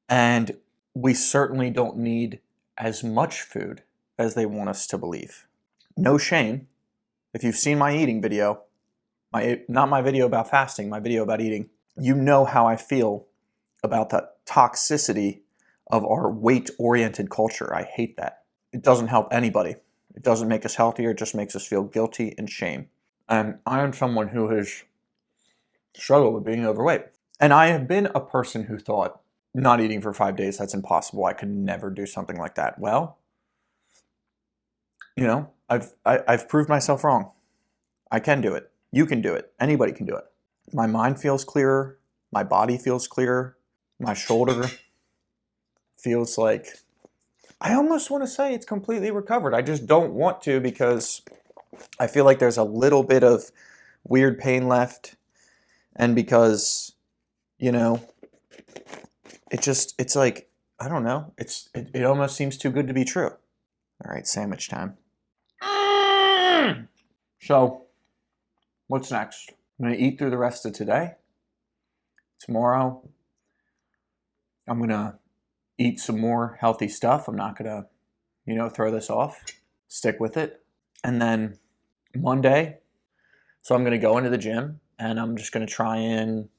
Speaker 1: And we certainly don't need as much food as they want us to believe. No shame. If you've seen my eating video, not my video about fasting, my video about eating, you know how I feel about the toxicity of our weight-oriented culture. I hate that. It doesn't help anybody. It doesn't make us healthier. It just makes us feel guilty and shame. And I am someone who has struggled with being overweight. And I have been a person who thought, not eating for 5 days, that's impossible. I could never do something like that. Well, I've proved myself wrong. I can do it. You can do it. Anybody can do it. My mind feels clearer. My body feels clearer. My shoulder feels like, I almost want to say it's completely recovered. I just don't want to because I feel like there's a little bit of weird pain left. And because, it's like, I don't know. It almost seems too good to be true. All right, sandwich time. So, what's next? I'm going to eat through the rest of today. Tomorrow, I'm going to eat some more healthy stuff. I'm not going to, throw this off. Stick with it. And then Monday, so I'm going to go into the gym and I'm just going to try and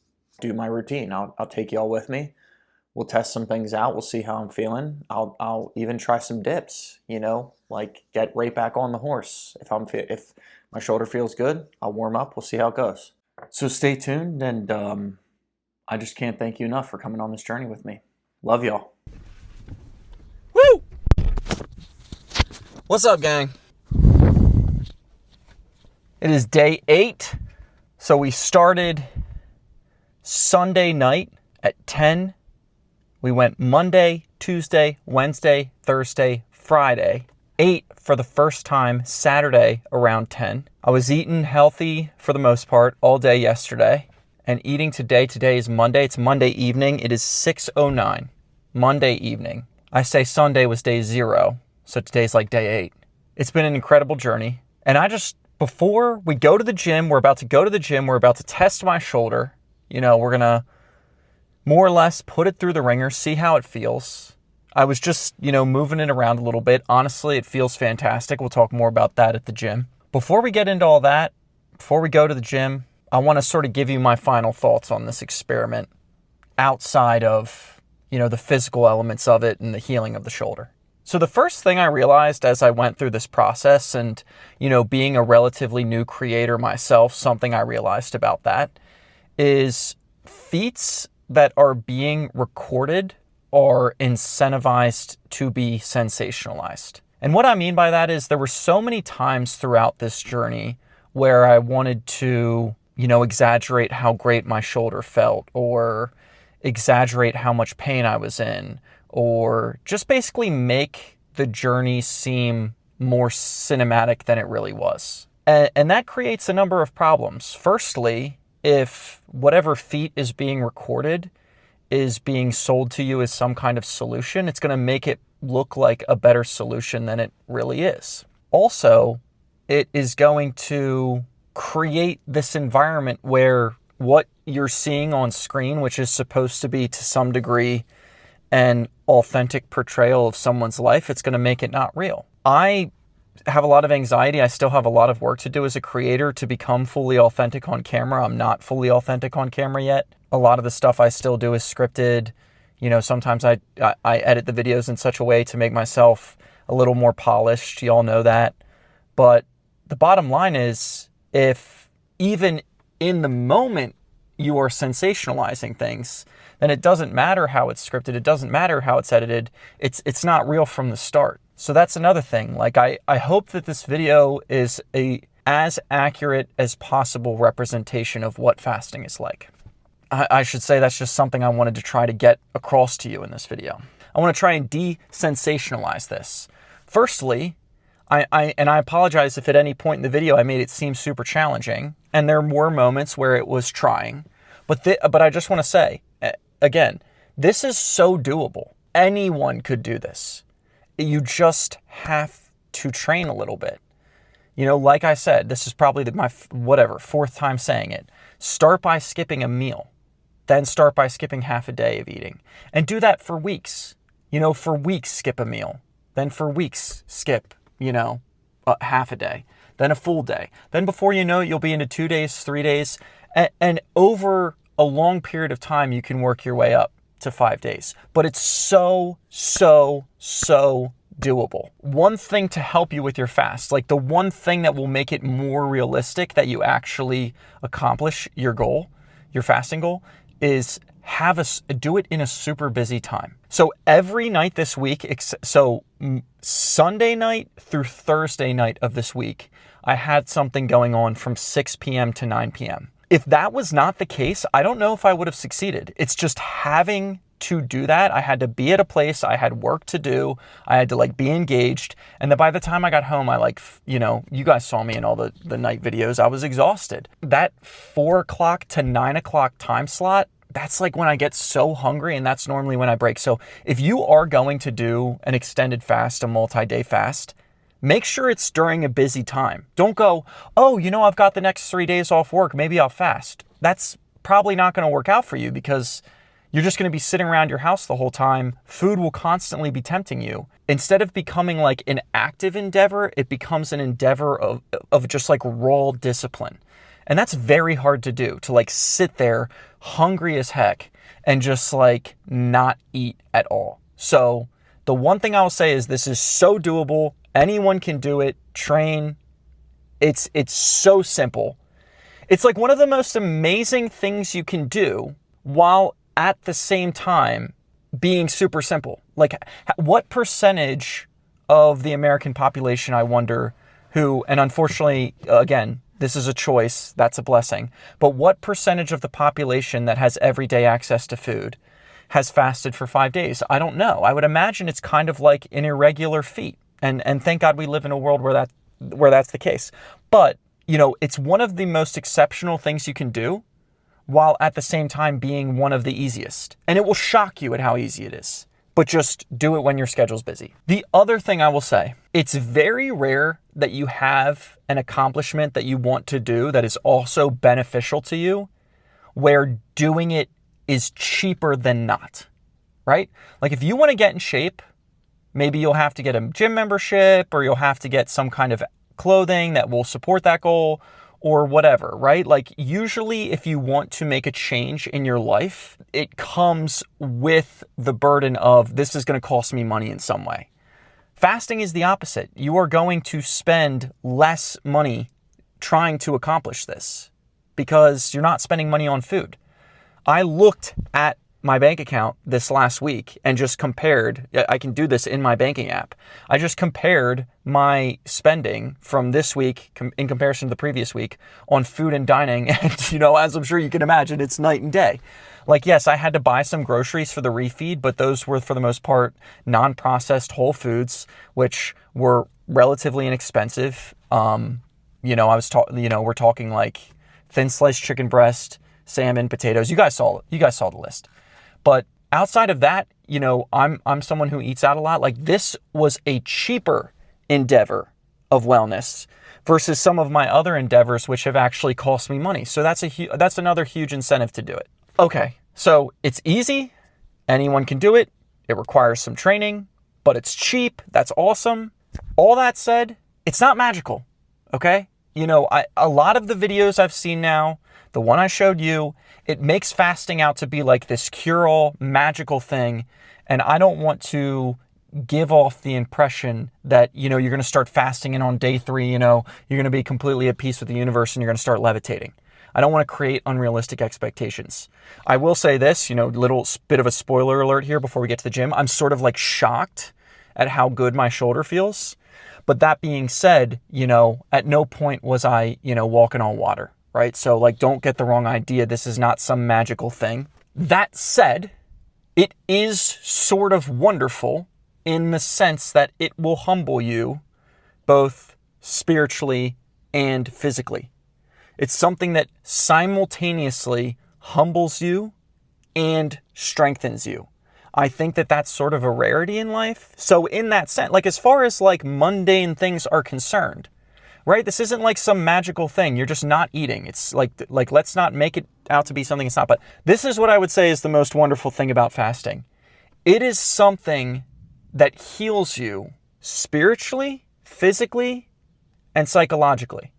Speaker 1: do my routine. I'll take y'all with me. We'll test some things out. We'll see how I'm feeling. I'll even try some dips, like get right back on the horse. If my shoulder feels good, I'll warm up. We'll see how it goes. So stay tuned, and I just can't thank you enough for coming on this journey with me. Love y'all. Woo! What's up, gang? It is day 8. So we started Sunday night at 10. We went Monday, Tuesday, Wednesday, Thursday, Friday. 8 for the first time Saturday around 10. I was eating healthy for the most part all day yesterday. And eating today is Monday. It's Monday evening. It is 6:09. Monday evening. I say Sunday was day 0. So today's like day 8. It's been an incredible journey. And before we go to the gym, we're about to go to the gym. We're about to test my shoulder. We're going to more or less put it through the ringer, see how it feels. I was just, moving it around a little bit. Honestly, it feels fantastic. We'll talk more about that at the gym. Before we get into all that, before we go to the gym, I want to sort of give you my final thoughts on this experiment outside of, the physical elements of it and the healing of the shoulder. So the first thing I realized as I went through this process and, being a relatively new creator myself, something I realized about that is feats that are being recorded are incentivized to be sensationalized. And what I mean by that is there were so many times throughout this journey where I wanted to, exaggerate how great my shoulder felt, or exaggerate how much pain I was in, or just basically make the journey seem more cinematic than it really was. And that creates a number of problems. Firstly, if whatever feat is being recorded is being sold to you as some kind of solution, it's going to make it look like a better solution than it really is. Also, it is going to create this environment where what you're seeing on screen, which is supposed to be to some degree an authentic portrayal of someone's life, it's going to make it not real. I have a lot of anxiety. I still have a lot of work to do as a creator to become fully authentic on camera. I'm not fully authentic on camera yet. A lot of the stuff I still do is scripted. Sometimes I edit the videos in such a way to make myself a little more polished. You all know that. But the bottom line is, if even in the moment you are sensationalizing things, then it doesn't matter how it's scripted. It doesn't matter how it's edited. It's not real from the start. So that's another thing. Like, I hope that this video is as accurate as possible representation of what fasting is like. I should say that's just something I wanted to try to get across to you in this video. I want to try and de-sensationalize this. Firstly, I apologize if at any point in the video I made it seem super challenging, and there were moments where it was trying, but I just want to say, again, this is so doable. Anyone could do this. You just have to train a little bit. Like I said, this is probably my fourth time saying it. Start by skipping a meal. Then start by skipping half a day of eating. And do that for weeks. For weeks, skip a meal. Then for weeks, skip, half a day. Then a full day. Then before you know it, you'll be into 2 days, 3 days. And over a long period of time, you can work your way up to 5 days. But it's so doable. One thing to help you with your fast, like the one thing that will make it more realistic that you actually accomplish your goal, your fasting goal, is do it in a super busy time. So every night this week, Sunday night through Thursday night of this week, I had something going on from 6 p.m. to 9 p.m. If that was not the case, I don't know if I would have succeeded. It's just having to do that. I had to be at a place, I had work to do, I had to be engaged. And then by the time I got home, you guys saw me in all the night videos, I was exhausted. That 4 o'clock to 9 o'clock time slot, that's when I get so hungry, and that's normally when I break. So if you are going to do an extended fast, a multi-day fast, make sure it's during a busy time. Don't go, I've got the next 3 days off work, maybe I'll fast. That's probably not going to work out for you, because you're just going to be sitting around your house the whole time. Food will constantly be tempting you. Instead of becoming an active endeavor, it becomes an endeavor of just raw discipline. And that's very hard to do, to sit there hungry as heck and just not eat at all. So the one thing I'll say is this is so doable. Anyone can do it. Train. It's so simple. It's one of the most amazing things you can do while at the same time being super simple. What percentage of the American population, I wonder, who, and unfortunately, again, this is a choice, that's a blessing, but what percentage of the population that has everyday access to food has fasted for 5 days? I don't know. I would imagine it's kind of like an irregular feat. And thank God we live in a world where that's the case. But, it's one of the most exceptional things you can do, while at the same time being one of the easiest. And it will shock you at how easy it is. But just do it when your schedule's busy. The other thing I will say, it's very rare that you have an accomplishment that you want to do that is also beneficial to you, where doing it is cheaper than not, right? Like if you want to get in shape, maybe you'll have to get a gym membership, or you'll have to get some kind of clothing that will support that goal, or whatever, right? Like usually if you want to make a change in your life, it comes with the burden of this is going to cost me money in some way. Fasting is the opposite. You are going to spend less money trying to accomplish this because you're not spending money on food. I looked at my bank account this last week and just compared. I can do this in my banking app. I just compared my spending from this week in comparison to the previous week on food and dining. And, you know, as I'm sure you can imagine, it's night and day. Like, yes, I had to buy some groceries for the refeed, but those were, for the most part, non-processed whole foods, which were relatively inexpensive. We're talking like thin sliced chicken breast, salmon, potatoes. You guys saw the list. But outside of that, you know, I'm someone who eats out a lot. Like this was a cheaper endeavor of wellness versus some of my other endeavors, which have actually cost me money. So that's another huge incentive to do it. Okay, so it's easy. Anyone can do it. It requires some training, but it's cheap. That's awesome. All that said, it's not magical. Okay, you know, a lot of the videos I've seen now, the one I showed you, it makes fasting out to be like this cure-all magical thing. And I don't want to give off the impression that, you know, you're going to start fasting and on day 3, you know, you're going to be completely at peace with the universe and you're going to start levitating. I don't want to create unrealistic expectations. I will say this, you know, little bit of a spoiler alert here before we get to the gym. I'm sort of like shocked at how good my shoulder feels. But that being said, you know, at no point was I, you know, walking on water. Right? So like, don't get the wrong idea. This is not some magical thing. That said, it is sort of wonderful in the sense that it will humble you both spiritually and physically. It's something that simultaneously humbles you and strengthens you. I think that that's sort of a rarity in life. So in that sense, like as far as like mundane things are concerned, right? This isn't like some magical thing. You're just not eating. It's like let's not make it out to be something it's not. But this is what I would say is the most wonderful thing about fasting. It is something that heals you spiritually, physically, and psychologically.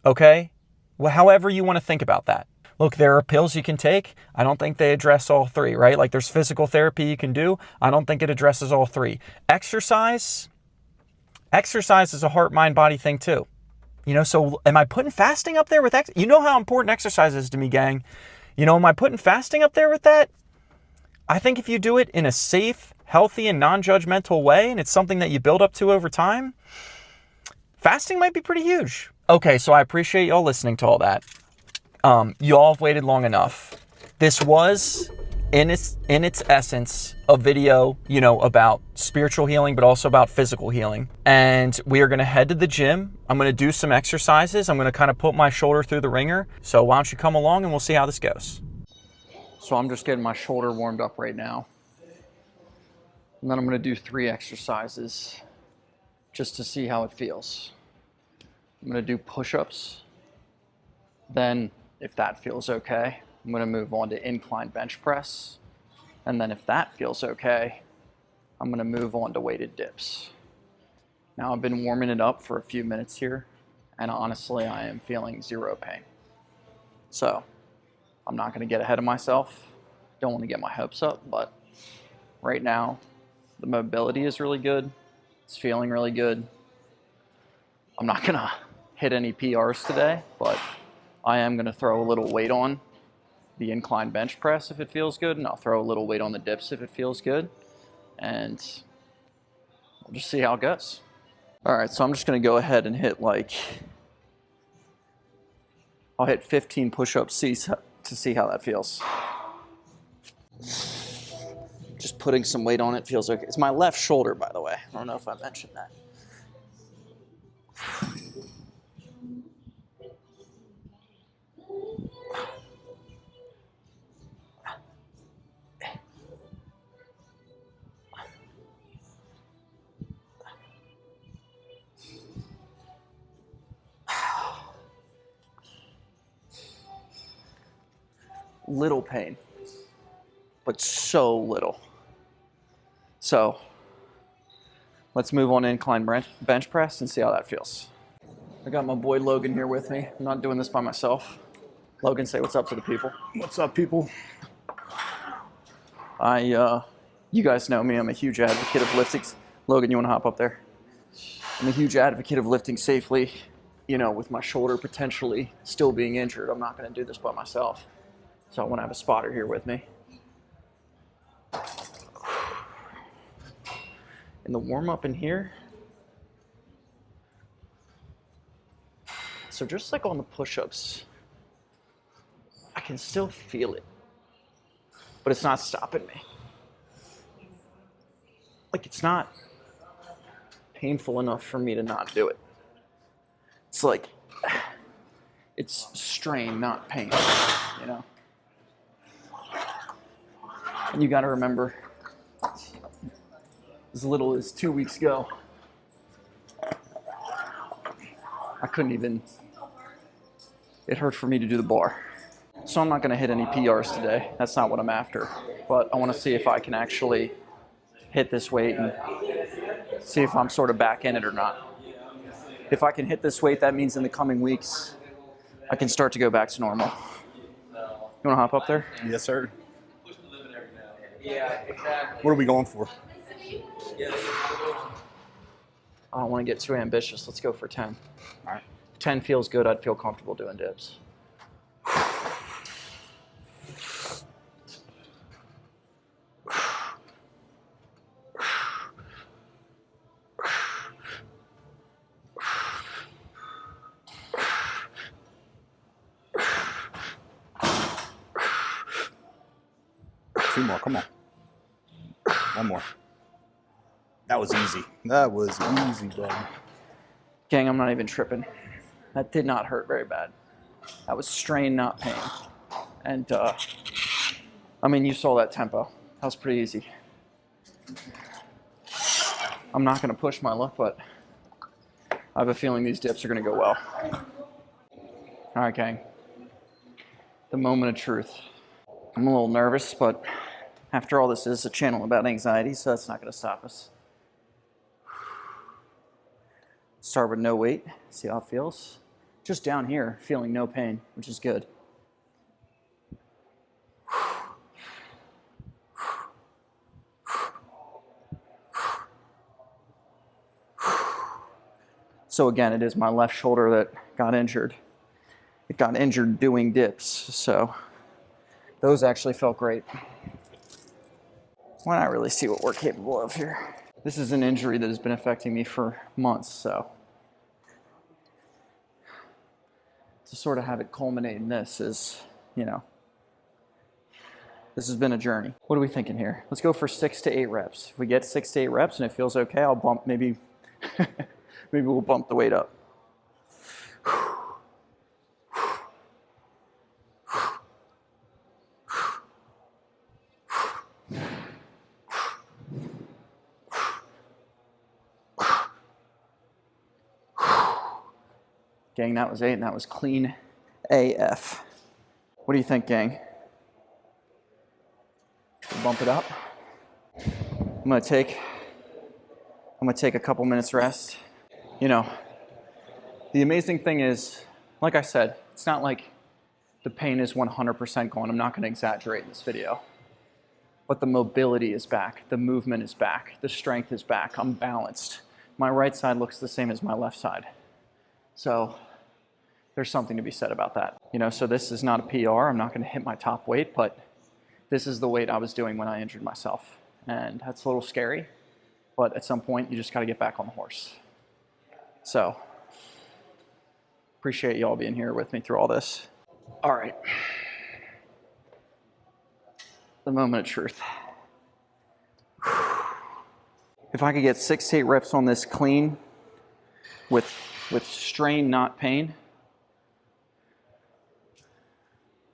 Speaker 1: Okay? Well, however you want to think about that. Look, there are pills you can take. I don't think they address all 3, right? Like there's physical therapy you can do. I don't think it addresses all 3. Exercise is a heart, mind, body thing too. You know, so am I putting fasting up there with you know how important exercise is to me, gang. You know, am I putting fasting up there with that? I think if you do it in a safe, healthy, and non-judgmental way, and it's something that you build up to over time, fasting might be pretty huge. Okay, so I appreciate y'all listening to all that. Y'all have waited long enough. This was, in its essence, a video, you know, about spiritual healing, but also about physical healing. And we are going to head to the gym. I'm going to do some exercises. I'm going to kind of put my shoulder through the ringer. So why don't you come along and we'll see how this goes. So I'm just getting my shoulder warmed up right now. And then I'm going to do 3 exercises just to see how it feels. I'm going to do push-ups. Then, if that feels okay, I'm going to move on to incline bench press. And then if that feels okay, I'm going to move on to weighted dips. Now I've been warming it up for a few minutes here, and honestly, I am feeling 0 pain. So I'm not going to get ahead of myself. Don't want to get my hopes up, but right now, the mobility is really good. It's feeling really good. I'm not going to hit any PRs today, but I am going to throw a little weight on the incline bench press if it feels good, and I'll throw a little weight on the dips if it feels good, and we'll just see how it goes. All right, so I'm just going to go ahead and hit I'll hit 15 push-ups to see how that feels. Just putting some weight on it feels okay. It's my left shoulder, by the way. I don't know if I mentioned that. Little pain, but so little. So let's move on to incline bench press and see how that feels. I got my boy Logan here with me. I'm not doing this by myself. Logan, say what's up to the people.
Speaker 2: What's up, people?
Speaker 1: You guys know me. I'm a huge advocate of lifting. Logan, you want to hop up there? I'm a huge advocate of lifting safely. You know, with my shoulder potentially still being injured, I'm not going to do this by myself. So I want to have a spotter here with me. In the warm up in here. So just like on the push-ups, I can still feel it, but it's not stopping me. Like, it's not painful enough for me to not do it. It's like, it's strain, not pain, you know? And you gotta remember, as little as 2 weeks ago, I couldn't even, it hurt for me to do the bar. So I'm not gonna hit any PRs today. That's not what I'm after. But I wanna see if I can actually hit this weight and see if I'm sort of back in it or not. If I can hit this weight, that means in the coming weeks, I can start to go back to normal. You wanna hop up there?
Speaker 2: Yes, sir. What are we going for?
Speaker 1: I don't wanna get too ambitious. Let's go for 10.
Speaker 2: All right.
Speaker 1: If 10 feels good, I'd feel comfortable doing dips.
Speaker 2: Two more, come on. One more. That was easy. That was easy, buddy.
Speaker 1: Gang, I'm not even tripping. That did not hurt very bad. That was strain, not pain. And, I mean, you saw that tempo. That was pretty easy. I'm not going to push my luck, but I have a feeling these dips are going to go well. All right, gang. The moment of truth. I'm a little nervous, but after all, this is a channel about anxiety, so that's not going to stop us. Start with no weight, see how it feels. Just down here, feeling no pain, which is good. So again, it is my left shoulder that got injured. It got injured doing dips, so those actually felt great. Why not really see what we're capable of here? This is an injury that has been affecting me for months, so to sort of have it culminate in this is, you know, this has been a journey. What are we thinking here? Let's go for 6 to 8 reps. If we get 6 to 8 reps and it feels okay, I'll bump, maybe we'll bump the weight up. Gang, that was 8 and that was clean AF. What do you think, gang? Bump it up. I'm gonna take a couple minutes rest. You know, the amazing thing is, like I said, it's not like the pain is 100% gone. I'm not gonna exaggerate in this video. But the mobility is back, the movement is back, the strength is back, I'm balanced. My right side looks the same as my left side. So there's something to be said about that. You know, so this is not a PR, I'm not gonna hit my top weight, but this is the weight I was doing when I injured myself. And that's a little scary, but at some point you just gotta get back on the horse. So, appreciate you all being here with me through all this. All right. The moment of truth. If I could get 6 to 8 reps on this clean with strain, not pain,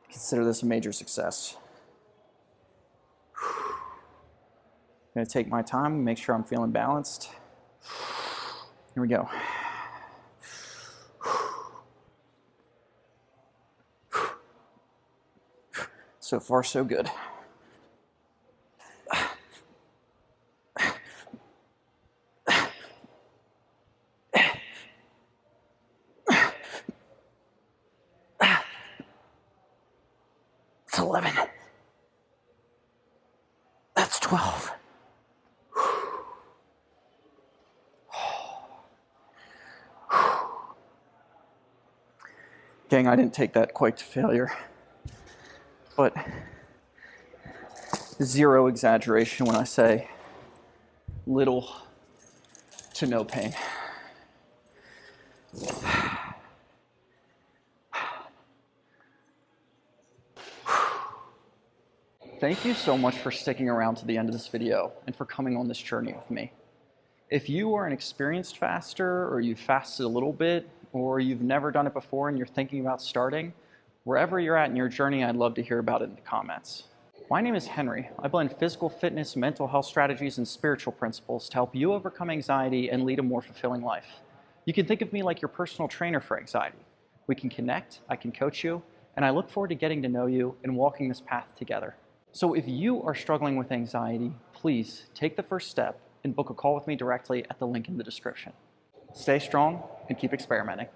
Speaker 1: consider this a major success. I'm gonna take my time, make sure I'm feeling balanced. Here we go. So far, so good. That's 11. That's 12. Gang, I didn't take that quite to failure, but zero exaggeration when I say little to no pain. Thank you so much for sticking around to the end of this video and for coming on this journey with me. If you are an experienced faster, or you've fasted a little bit, or you've never done it before and you're thinking about starting, wherever you're at in your journey, I'd love to hear about it in the comments. My name is Henry. I blend physical fitness, mental health strategies, and spiritual principles to help you overcome anxiety and lead a more fulfilling life. You can think of me like your personal trainer for anxiety. We can connect, I can coach you, and I look forward to getting to know you and walking this path together. So if you are struggling with anxiety, please take the first step and book a call with me directly at the link in the description. Stay strong and keep experimenting.